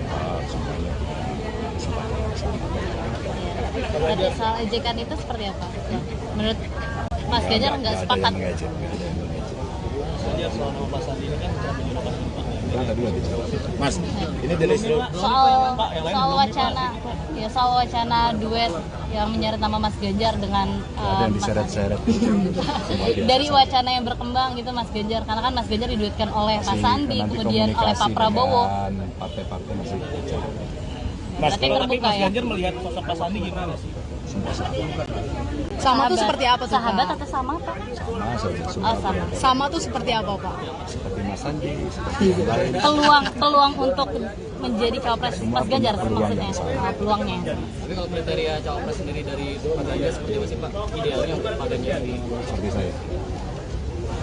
Semuanya soal ejekan itu seperti apa? Menurut Mas Ganjar nggak sepakat? Mas, ini dari soal wacana duet yang menyeret nama Mas Ganjar dengan ada yang diseret-seret. dari wacana yang berkembang gitu Mas Ganjar, karena kan Mas Ganjar diduetkan oleh Pak Sandi, kemudian oleh Pak Prabowo. Partai-partai masih bicara. Mas, tapi Mas Ganjar melihat sosok Pak Sandi gimana sih? semua satu. Sama tuh seperti apa tuh, Sahabat Pak? atau sama Pak? Sama saja semua. Oh, sama. Sama tuh seperti apa, Pak? Seperti Mas Sandi, seperti yang lain. Peluang untuk menjadi cawapres Mas Ganjar maksudnya. Peluangnya. Tapi kalau kriteria cawapres sendiri dari Pak Ganjar seperti apa sih Pak? Idealnya untuk Pak Ganjar ini? Seperti saya.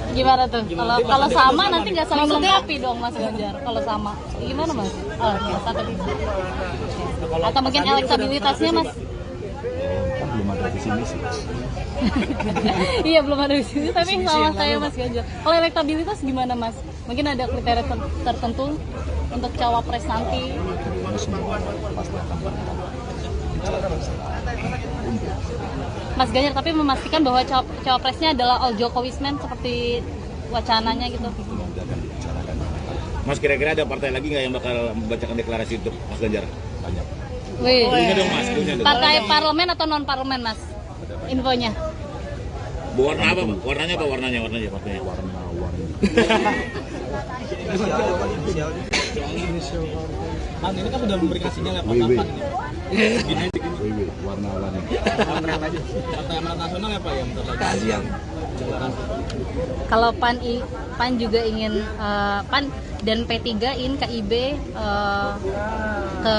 Gimana tuh? Kalau sama nanti nggak saling melengkapi dong Mas Ganjar. Kalau sama, gimana Mas? Oh, oke, satu. Atau mungkin elektabilitasnya Mas? Kan belum ada di sini sih. Iya belum ada di sini, tapi sama saya Mas Ganjar. Kalau elektabilitas gimana Mas? Mungkin ada kriteria tertentu untuk cawapres nanti? Semua pasti akan bicara masalah umum. Mas Ganjar tapi memastikan bahwa cawapresnya adalah all Jokowismen seperti wacananya gitu. Mas, kira-kira ada partai lagi nggak yang bakal membacakan deklarasi untuk Mas Ganjar? Banyak. Wih. Punya dong Mas, punya dong. Partai parlemen atau non parlemen Mas? Infonya. Warna apa? Warnanya apa? Warnanya partainya. Warna-warni. Bang, ini kan udah memberikan sinyal ya Pak WW. kapan ini? WW, warna-warni. Partai Amanat Nasional ya Pak ya bentar lagi. Kalau PAN juga ingin PAN dan P3 ingin KIB ke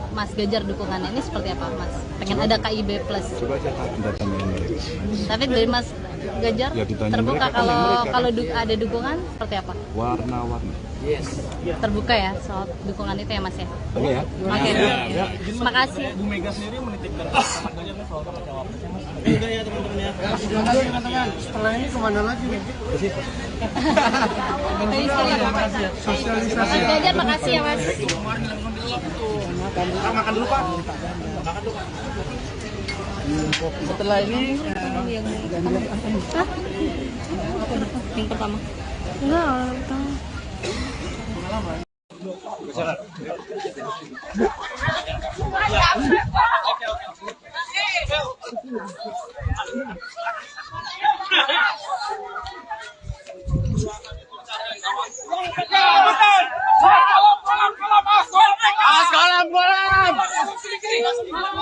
Mas Ganjar dukungannya ini seperti apa Mas? Pengen ada KIB plus. Coba aja kita tanyain mereka. Tapi dari Mas Ganjar Ya, ditanya terbuka mereka, tanya mereka. kalau ada dukungan seperti apa? Warna-warni. Terbuka ya soal dukungan itu ya Mas ya? Oke ya. Oke. Terima kasih. Bu Mega sendiri menitipkan Mas Ganjar nih soal sama cawapresnya Mas. Udah ya teman-teman ya. Teman-teman, setelah ini kemana lagi nih? Sosialisasi. Mas Ganjar makasih ya Mas. Makan dulu Pak. Setelah ini Hah? Yang pertama. Enggak,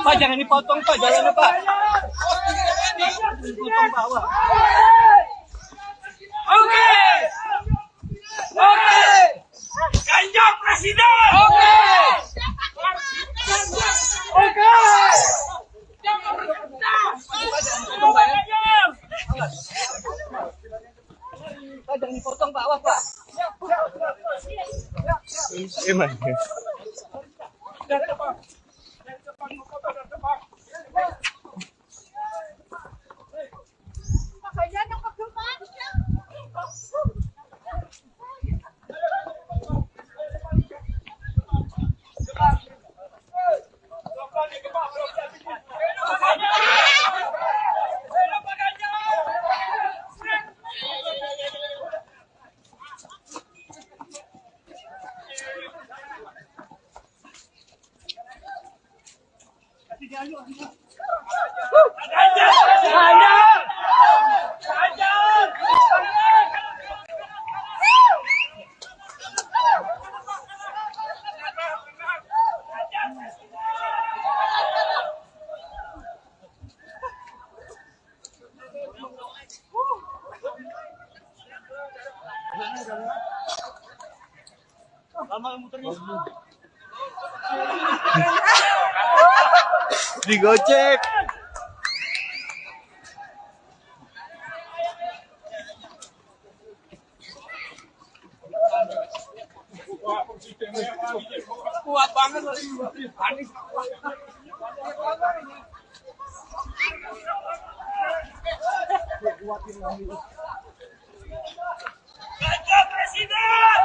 Pak jangan dipotong Pak, jalannya Pak. Dipotong bawah. Oke. Ganjar presiden. Oke. Pak jangan dipotong bawah Pak. Emang. Digocek. Kuat banget lagi. Ganjar presiden.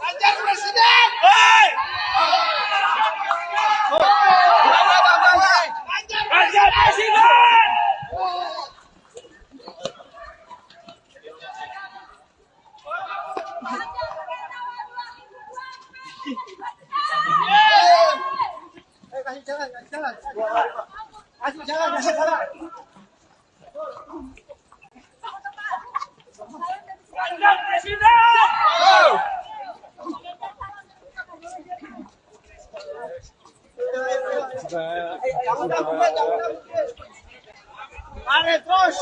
Ganjar presiden. Ganjar presiden. kasih jalan, kasih jalan. Kasih jalan, kasih jalan. Ganjar Presiden! Mari terus.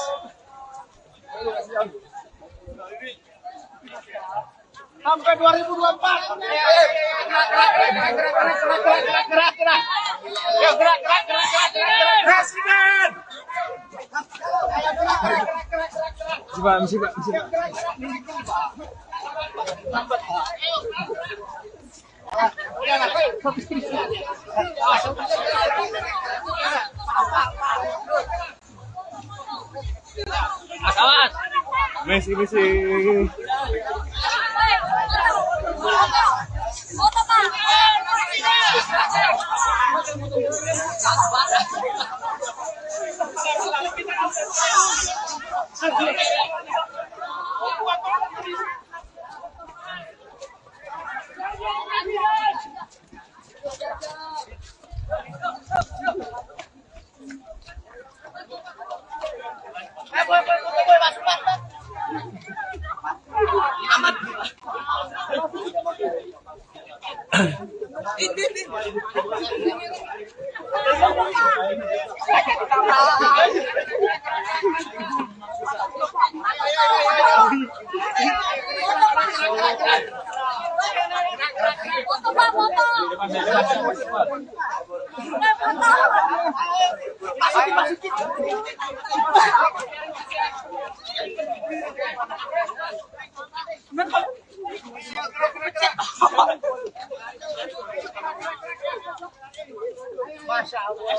Sampai 2024. Gerak. Yuk gerak. Presiden. Misi, Pak. Kawan. Misi. Masya Allah.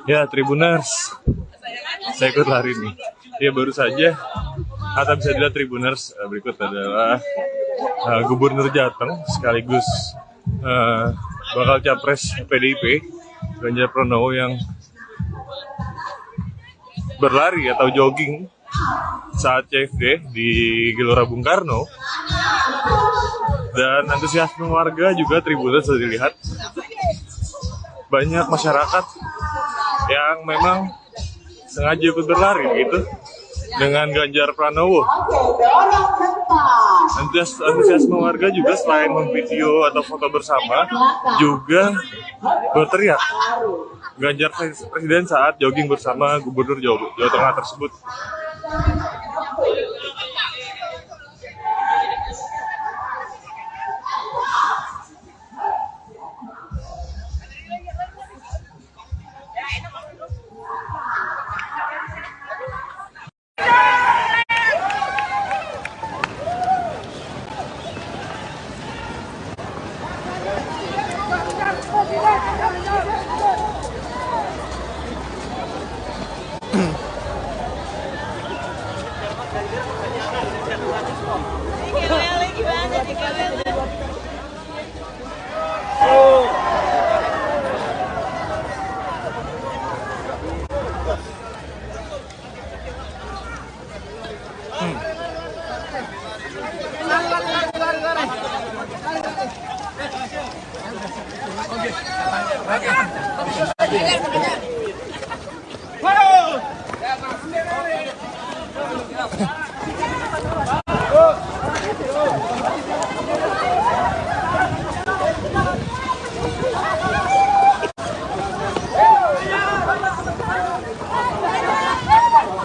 Ya, Tribuners, saya ikut lari nih. Ya, baru saja, atau bisa dilihat Tribuners, berikut adalah Gubernur Jateng sekaligus bakal capres PDIP, Ganjar Pranowo yang berlari atau jogging saat CFD di Gelora Bung Karno. Dan antusiasme warga juga Tribuners sudah dilihat. Banyak masyarakat yang memang sengaja ikut berlari gitu dengan Ganjar Pranowo. Antusiasme warga juga selain memvideo atau foto bersama juga berteriak Ganjar Presiden saat jogging bersama Gubernur Jawa Tengah tersebut.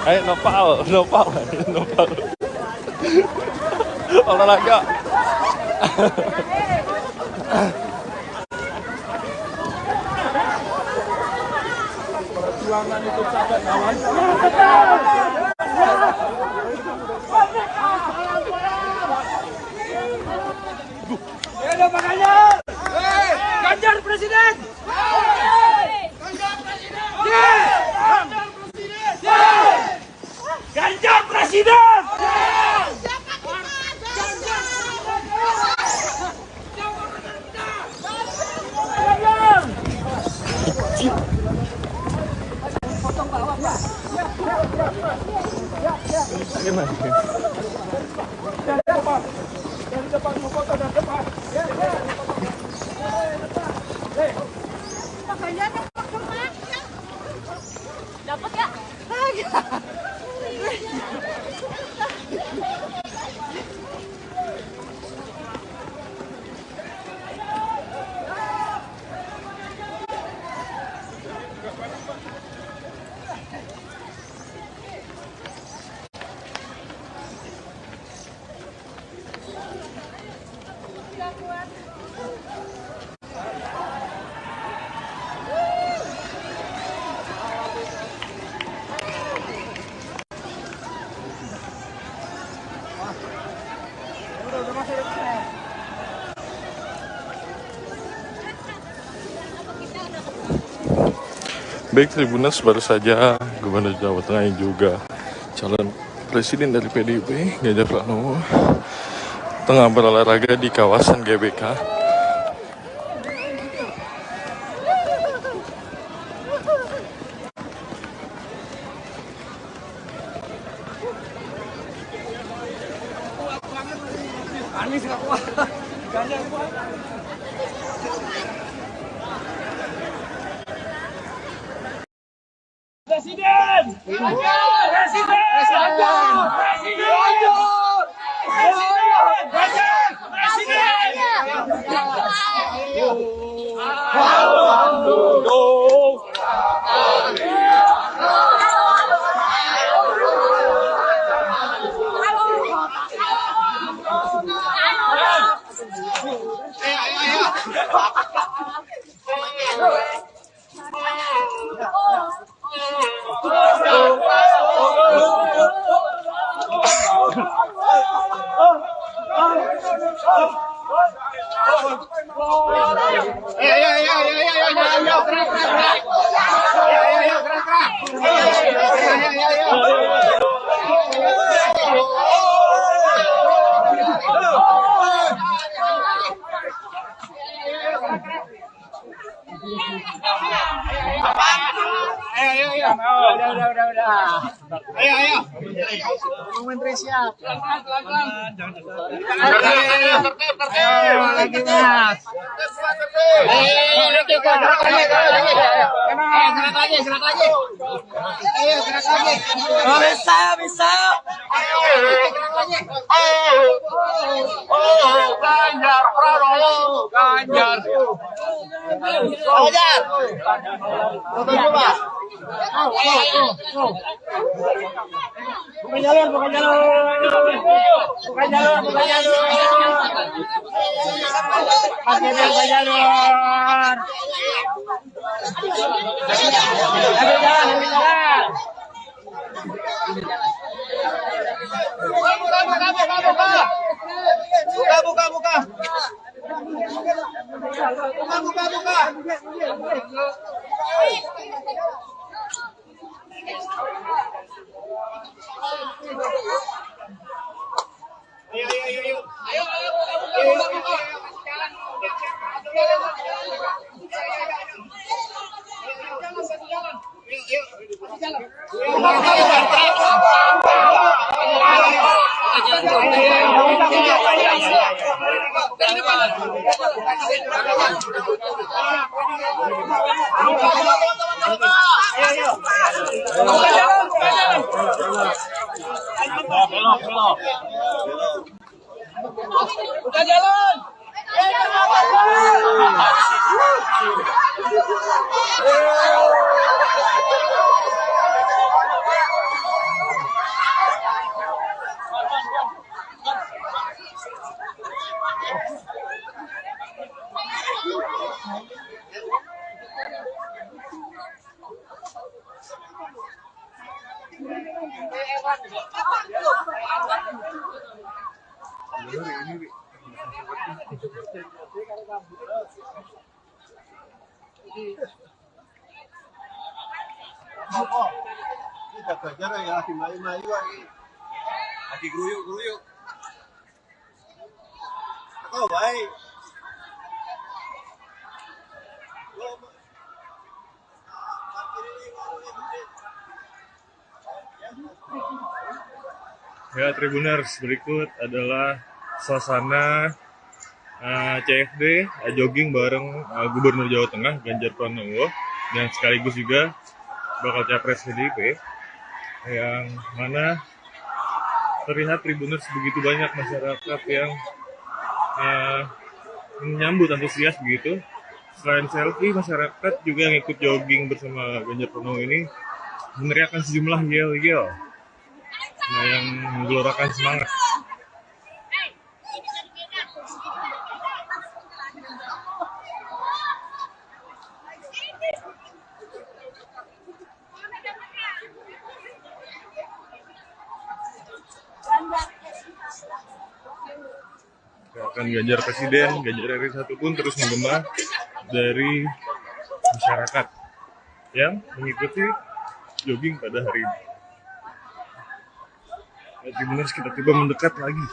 Ayo nopal. Olahraga. Jangan itu saja kawan. Ganjar Presiden! Ganjar Presiden! Dapat ya? Baik Tribuners, baru saja Gubernur Jawa Tengah yang juga calon presiden dari PDIP, Ganjar Pranowo, tengah berolahraga di kawasan GBK. Anies nggak kuat. Ganjar kuat. Presiden! Presiden! Ayo. Menteri siap. Pelan-pelan. Lagi mas. Gerak lagi. Ayo gerak lagi. Oh, bisa. Ganjar Pranowo. Ganjar. Foto coba. Buka jalur. Buka jalan. Lagi geruyuk. Oh, baik. Ya, Tribuners, berikut adalah suasana CFD jogging bareng Gubernur Jawa Tengah Ganjar Pranowo dan sekaligus juga bakal capres PDIP, yang mana terlihat Tribuners begitu banyak masyarakat yang menyambut antusias begitu. Selain selfie, masyarakat juga yang ikut jogging bersama Ganjar Pranowo ini meneriakkan sejumlah yel-yel yang menggelorakan semangat. Gerakan Ganjar Presiden, Ganjar RI 1 pun terus menggema dari masyarakat yang mengikuti jogging pada hari ini. Tribuners, kita tiba mendekat lagi.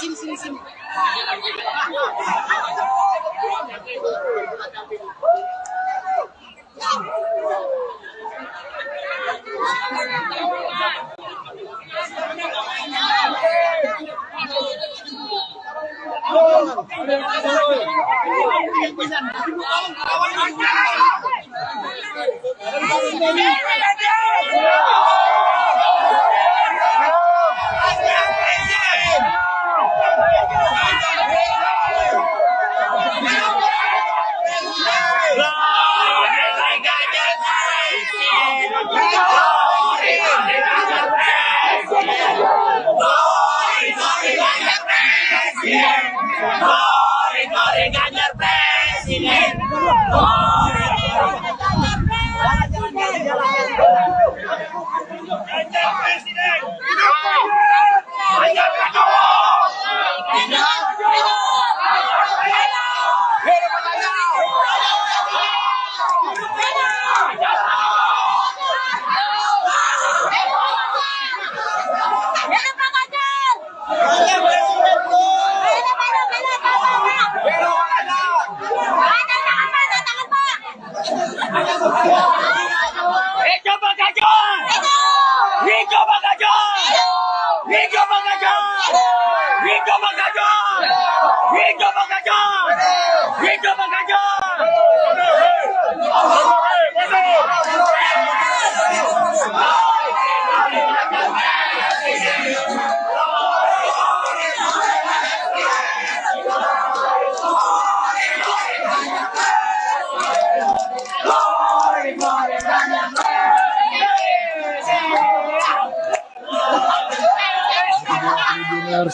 Sini. Ganjar Presiden.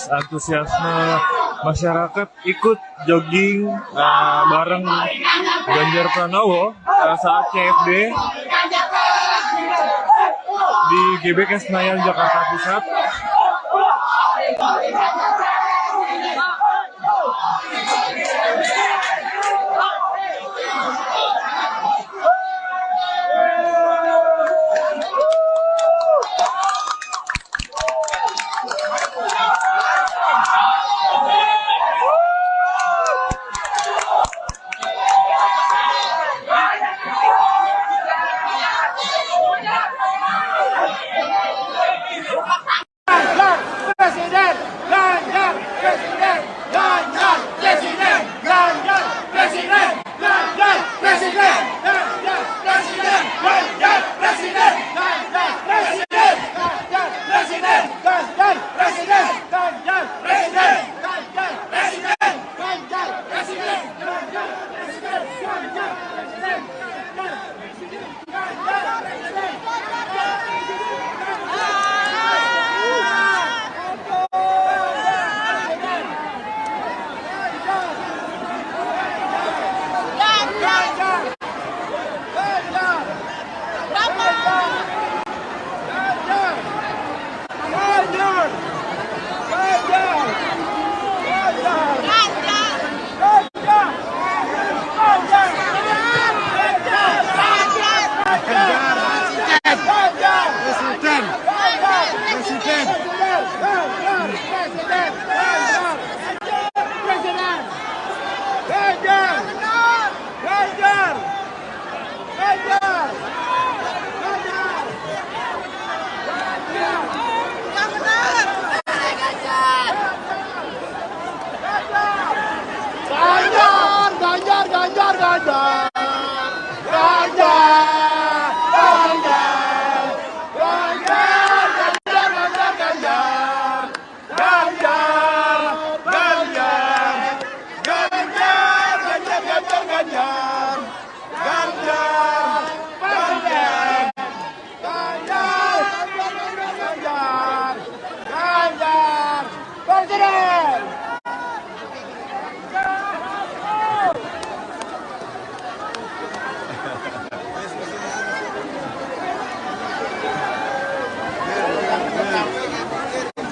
Antusiasme masyarakat ikut jogging bareng Ganjar Pranowo saat CFD di GBK Senayan Jakarta Pusat.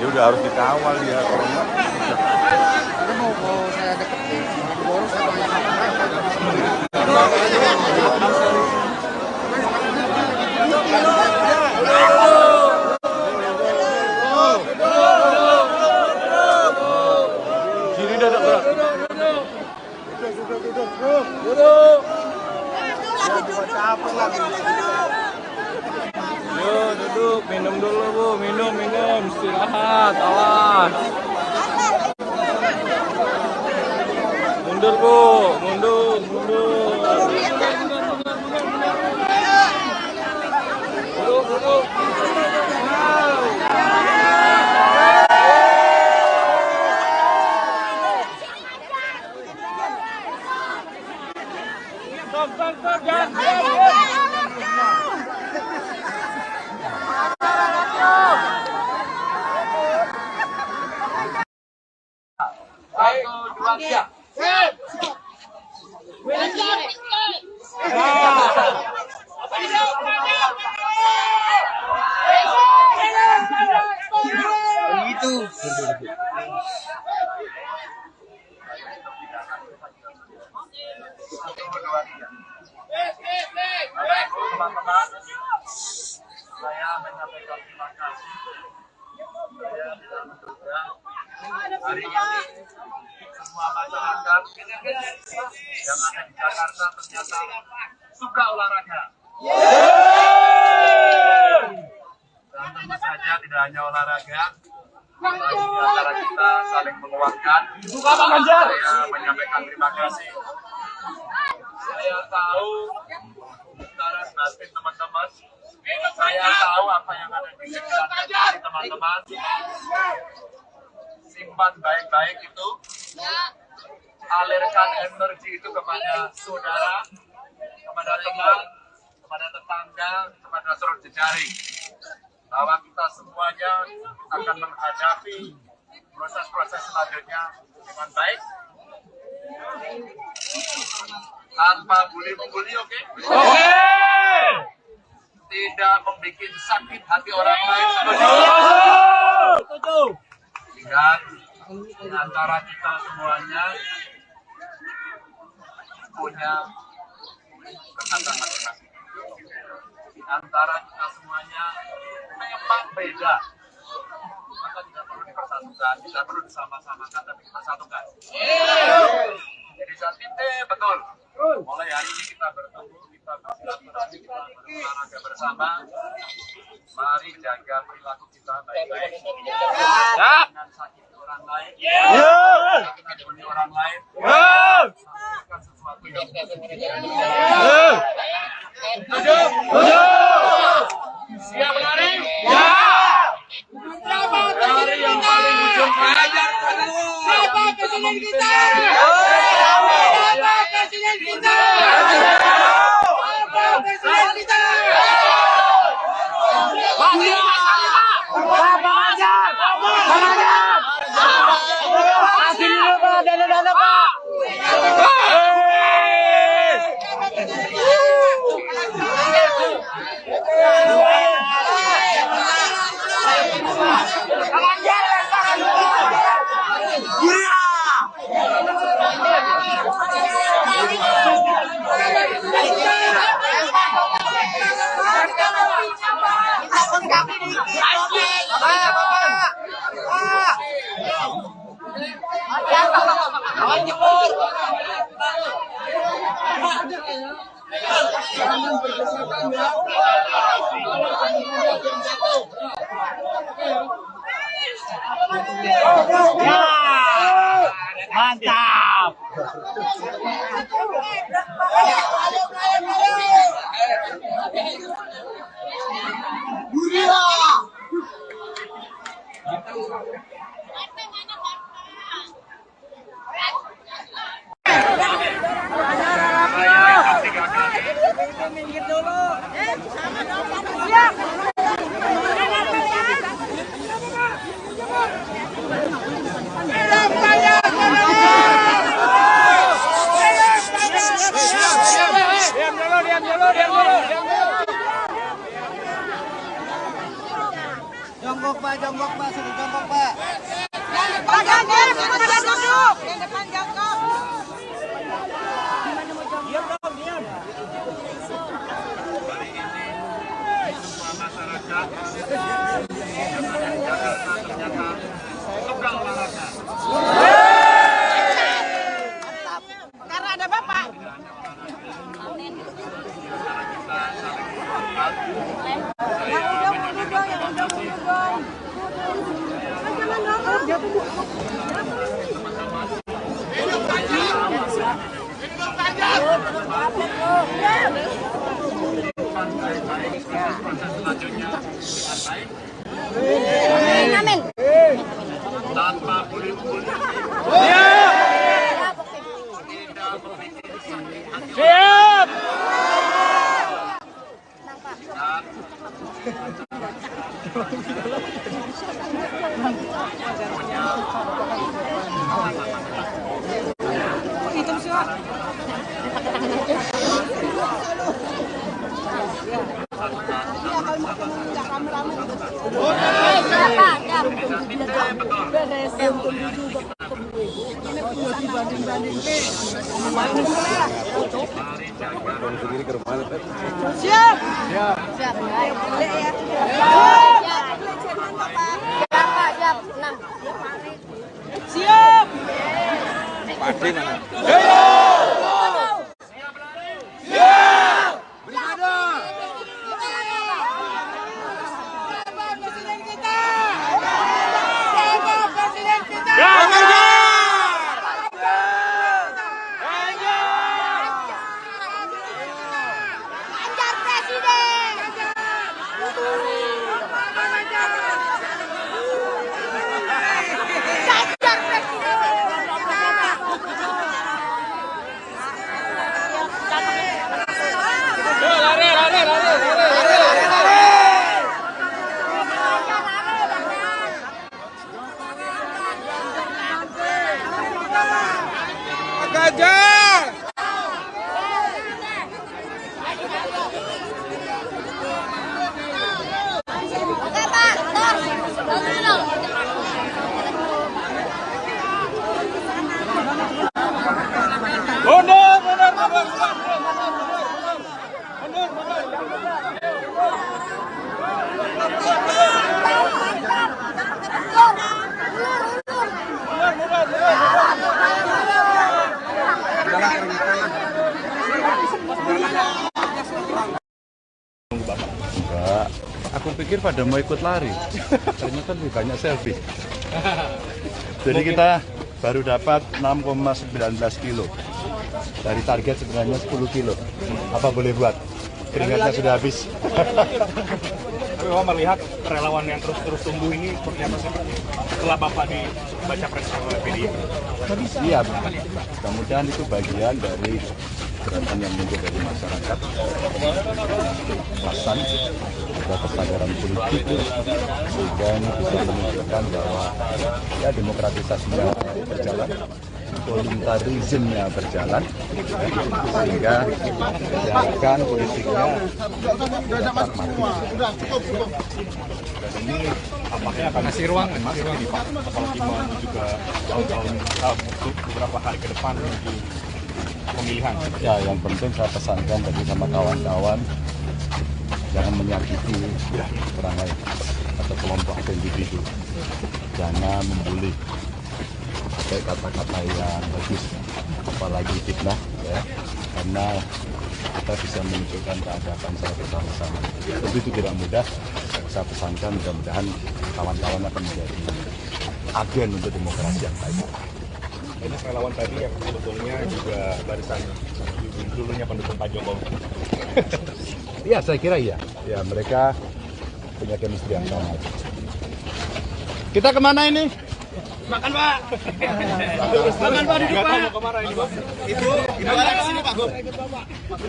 Dia udah harus dikawal dia kalau enggak. Mau saya deketin, baru saya Kiri dadak gerak. duduk. Ya cuma capek lagi. Yo, duduk, minum dulu Bu, minum, istirahat, awas. Mundur Bu, mundur. Duduk. Teman-teman, saya menyampaikan terima kasih. Saya tidak menduga hari ini semua masyarakat yang ada di Jakarta ternyata suka olahraga. Dan tentu saja tidak hanya olahraga, di antara kita saling menguatkan. Saya menyampaikan terima kasih. Saya tahu antara batin teman-teman, saya tahu apa yang ada di pikiran hati teman-teman. Simpan baik-baik itu, alirkan energi itu kepada saudara, kepada teman, kepada tetangga, kepada seluruh jejaring, bahwa kita semuanya akan menghadapi proses-proses selanjutnya dengan baik. tanpa bully-bully, oke? Tidak membuat sakit hati orang lain. Dan di antara kita semuanya punya kesadaran masing-masing. Di antara kita semuanya memang beda, maka tidak perlu dipersatukan, tidak perlu disama-samakan, tapi dipersatukan. Jadi saat ini betul. Mulai hari ini kita bertemu, kita bersilaturahmi, kita berolahraga bersama. Mari jaga perilaku kita baik-baik. Jangan sakiti orang lain. Jangan bully orang lain. Sampaikan sesuatu yang positif. Siap lari? Ya. Lari yang paling ujung. Siapa presiden kita? Siapa presiden kita? Siapa presiden kita? Mantap. Minggir dulu. Siap. Jongkok Pak, suruh jongkok Pak. Yang depan jongkok, pada duduk. Yang depan jongkok. Diam dong, diam. Hari ini semua masyarakat yang ada di Jakarta ternyata suka olahraga. Karena ada Bapak. Yang udah mundur dong, yang udah mundur dong. Jangan dong, jatuh. Amin. Tanpa bully-bully. Siap. Hitam sih, Pak. Siap. Siap. Siap. Boleh ya. Siap. Siap. Pasti mana? Enggak, aku pikir pada mau ikut lari. Ternyata lebih banyak selfie. Jadi kita baru dapat 6,19 kilo. Dari target sebenarnya 10 kilo. Apa boleh buat? Keringatnya sudah habis. Tapi Bapak melihat relawan yang terus tumbuh ini seperti apa sih Pak? Setelah Bapak dibaca pres oleh PDIP. Iya, mudah-mudahan itu bagian dari gerakan yang muncul dari masyarakat. Pasan, ada kesadaran politik, sehingga ini bisa menunjukkan bahwa ya demokratisasinya berjalan, voluntarismnya berjalan, sehingga gerakan politiknya dapat mati. Dan ini apakah akan kasih ruang Mas ini Pak, apalagi mau juga tahun-tahun untuk beberapa hari ke depan menuju pemilihan. Ya, yang penting saya pesankan tadi sama kawan-kawan, jangan menyakiti orang lain atau kelompok atau individu, jangan membuli, pakai kata-kata yang bagus, apalagi fitnah, ya, karena kita bisa menunjukkan keadaban secara bersama-sama. Tentu itu tidak mudah. Saya pesankan mudah-mudahan kawan-kawan akan menjadi agen untuk demokrasi yang baik. Ini relawan tadi yang sebetulnya juga barisan dulunya pendukung Pak Jokowi. Iya, saya kira iya. Ya, mereka punya chemistry yang sama. Kita kemana ini? Makan Pak. Makan Pak, duduk Pak. Mau kemana ini Pak? Itu arah ke sini Pak Gub.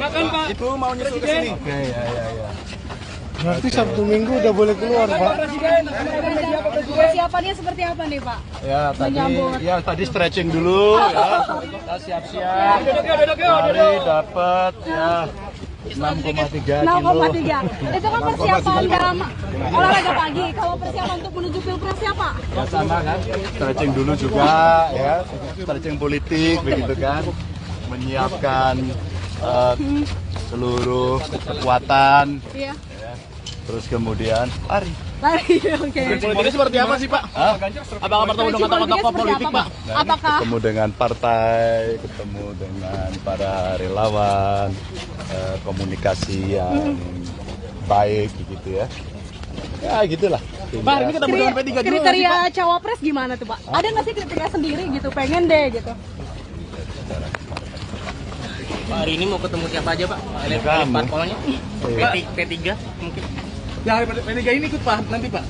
Makan Pak. Itu mau nyusul ke sini. Oke, ya. Berarti Sabtu Minggu udah boleh keluar, Pak. Persiapannya seperti apa nih, Pak? Ya tadi stretching dulu ya. Kita siap-siap. Mari dapat ya 6,3 kilo. 6,3. Itu kan persiapan dalam olahraga pagi. Kalau persiapan untuk menuju Pilpresnya, Pak? Ya sama kan. Stretching dulu juga ya. Stretching politik begitu kan. Menyiapkan seluruh kekuatan. Iya. Terus kemudian lari. Oke. Politiknya seperti apa sih Pak? Apakah bertemu dengan tokoh-tokoh politik Pak? Apakah ketemu dengan partai, ketemu dengan para relawan, komunikasi yang baik gitu ya. Ya gitulah. Pak, ini ketemu dengan P3 juga. Kriteria cawapres gimana tuh Pak? Ada nggak sih kriteria sendiri gitu? Pengen deh gitu. Pak, hari ini mau ketemu siapa aja Pak? Elit parpolnya? P3 mungkin? Ya, P3 ini ikut Pak nanti Pak?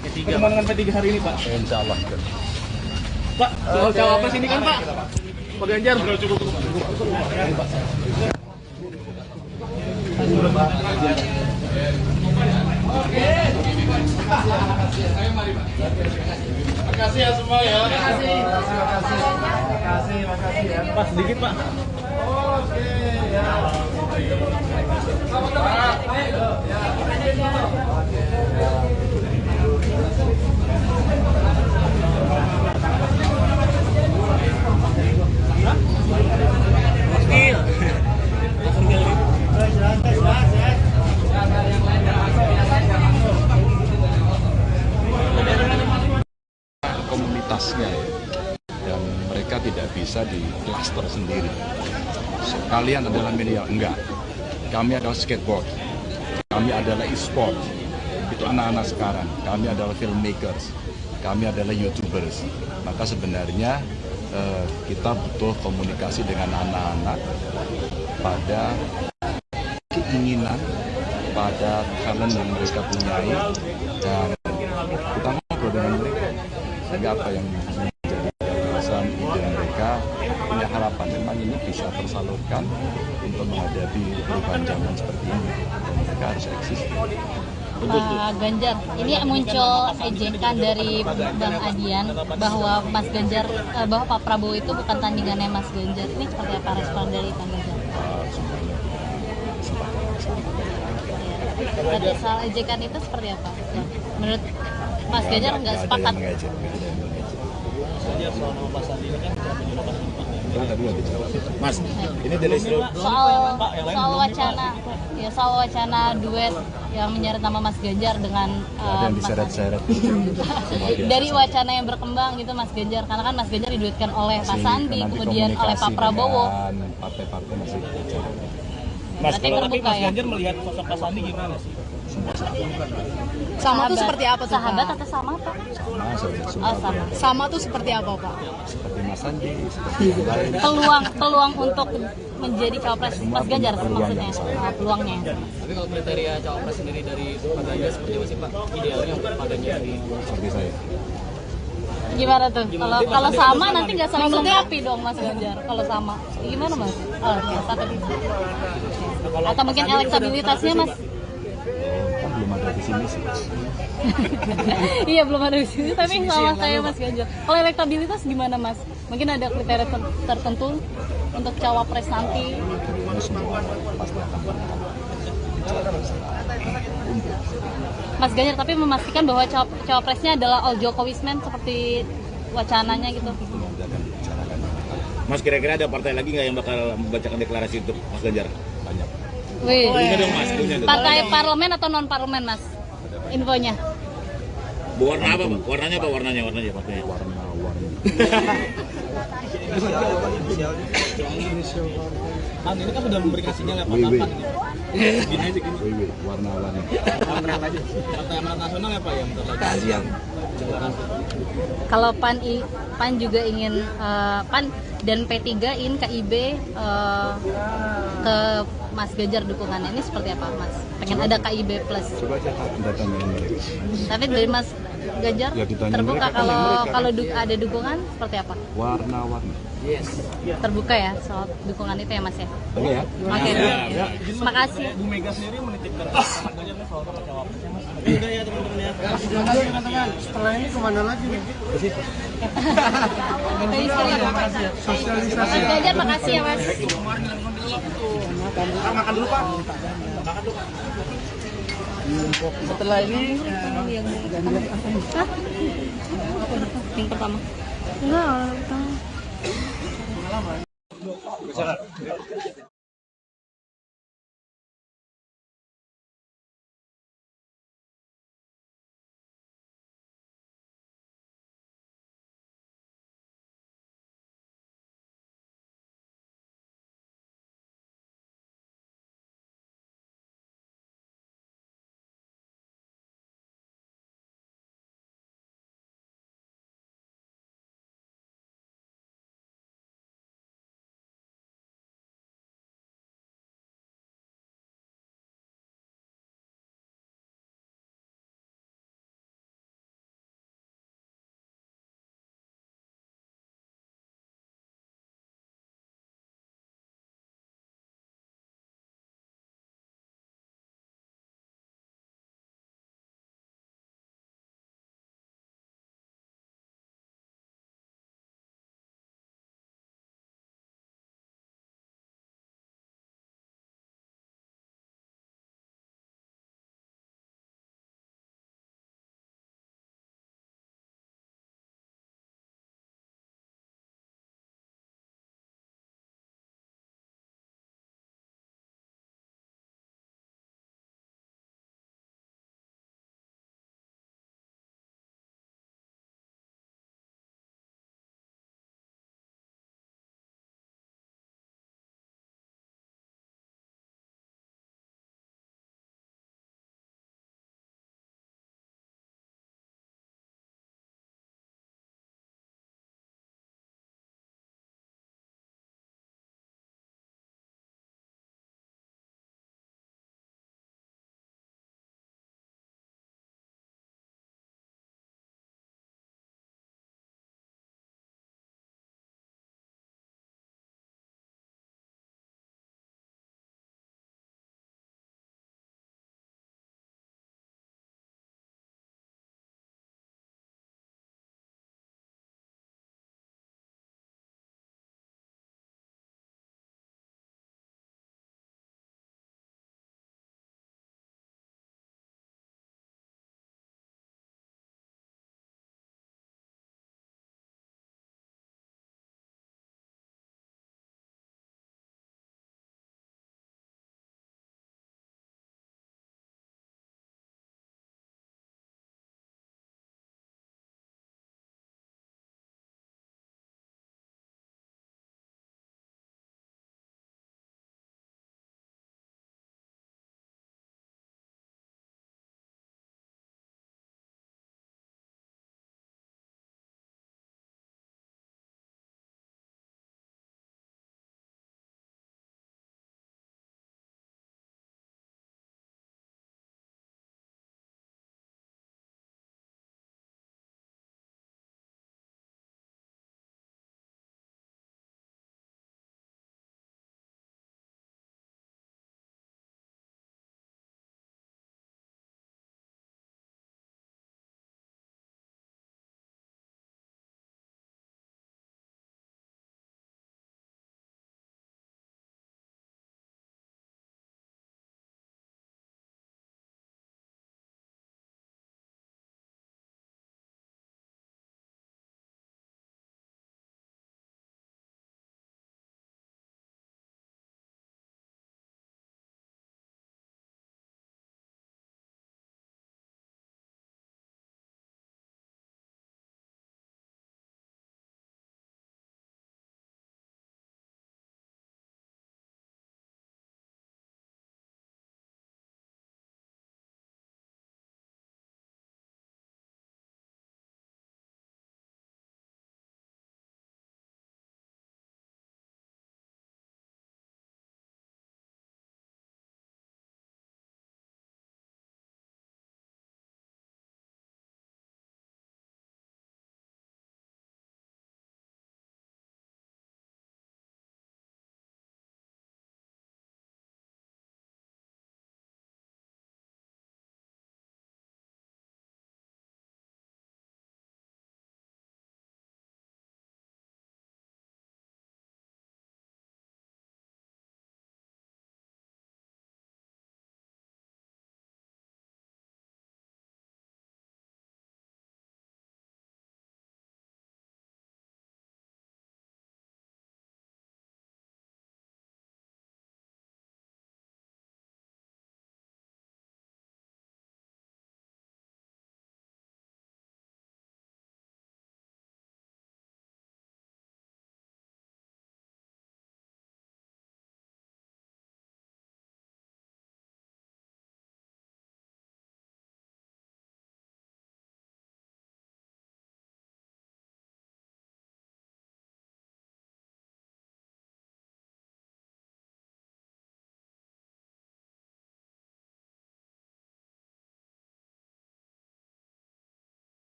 P3. Ketemu dengan P3 hari ini Pak? Insya Allah. Pak, soal cawapres ini kan Pak? Pak Ganjar. Cukup. Makasih ya semua ya. Makasih ya. Pak, sedikit Pak. Oke, ya. Komunitasnya dan mereka tidak bisa di klaster sendiri. Kalian adalah media, enggak. Kami adalah skateboard, kami adalah e-sport, itu anak-anak sekarang. Kami adalah filmmakers, kami adalah YouTubers. Maka sebenarnya kita butuh komunikasi dengan anak-anak pada keinginan, pada talent yang mereka punyai, dan kita ngobrol dengan mereka. Sehingga apa yang menjadi gagasan, ide mereka, punya harapan memang ini bisa tersalurkan untuk menghadapi perubahan zaman seperti ini. Mereka harus eksis. Pak Ganjar, ini muncul ejekan dari Bang Adian bahwa Mas Ganjar, bahwa Pak Prabowo itu bukan tandingannya Mas Ganjar. Ini seperti apa respon dari Bang Ganjar? Tapi soal ejekan itu seperti apa? Menurut Mas Ganjar nggak sepakat? Mas, ini dari soal wacana duet yang menyeret nama Mas Ganjar dengan ada yang diseret-seret dari wacana yang berkembang gitu Mas Ganjar, karena kan Mas Ganjar diduetkan oleh Pak Sandi, kemudian oleh Pak Prabowo. Partai-partai masih bicara. Berarti terbuka ya. Ganjar melihat sosok Pak Sandi gimana sih? Sama tuh seperti apa tuh, Sahabat Pak? atau sama Pak? Sama saja Oh, semua. sama. Sama tuh seperti apa, Pak? Seperti Mas Sandi, seperti yang lain. Peluang untuk menjadi cawapres Mas Ganjar maksudnya. Peluangnya. Tapi kalau kriteria cawapres sendiri dari Pak Ganjar seperti apa sih Pak? Idealnya untuk Pak Ganjar sendiri. Seperti saya. Gimana tuh? Kalau sama nanti nggak saling melengkapi dong Mas Ganjar. Kalau sama, gimana Mas? Oh, ya, satu. Atau mungkin elektabilitasnya Mas? Kan belum ada di sini sih. Iya belum ada di sini, tapi sama saya Mas Ganjar. Kalau elektabilitas gimana Mas? Mungkin ada kriteria tertentu untuk cawapres nanti? Ini semua pasti akan berangkat. Mas Ganjar tapi memastikan bahwa cawapresnya adalah all Jokowismen seperti wacananya gitu. Mas, kira-kira ada partai lagi nggak yang bakal membacakan deklarasi untuk Mas Ganjar? Banyak. Wih. Punya dong Mas, punya dong. Partai parlemen atau non parlemen Mas? Infonya. Warna apa, Pak? Warnanya apa? Warnanya partainya? Warna-warni. Ini kan sudah memberikan sinyal apa? WW. Gini aja gini. WW, warna-warni. Partai Amanat Nasional apa yang terlihat? Kalau PAN juga ingin PAN dan P3 ingin KIB ke Mas Ganjar dukungannya, ini seperti apa Mas? Pengen ada KIB plus. Coba aja datangin mereka. Tapi dari Mas Ganjar Ya, ditanya terbuka mereka, tanya mereka. kalau ada dukungan seperti apa? Warna-warni. Terbuka ya soal dukungan itu ya Mas ya? Oke ya. Oke. Terima kasih. Bu Mega sendiri menitipkan Mas Ganjar nih soal nama cawapresnya Mas. Udah ya teman-teman ya. Teman-teman, setelah ini kemana lagi nih? Mas Ganjar makasih ya Mas. Makan dulu Pak. Setelah ini yang pertama. Enggak, orang pertama.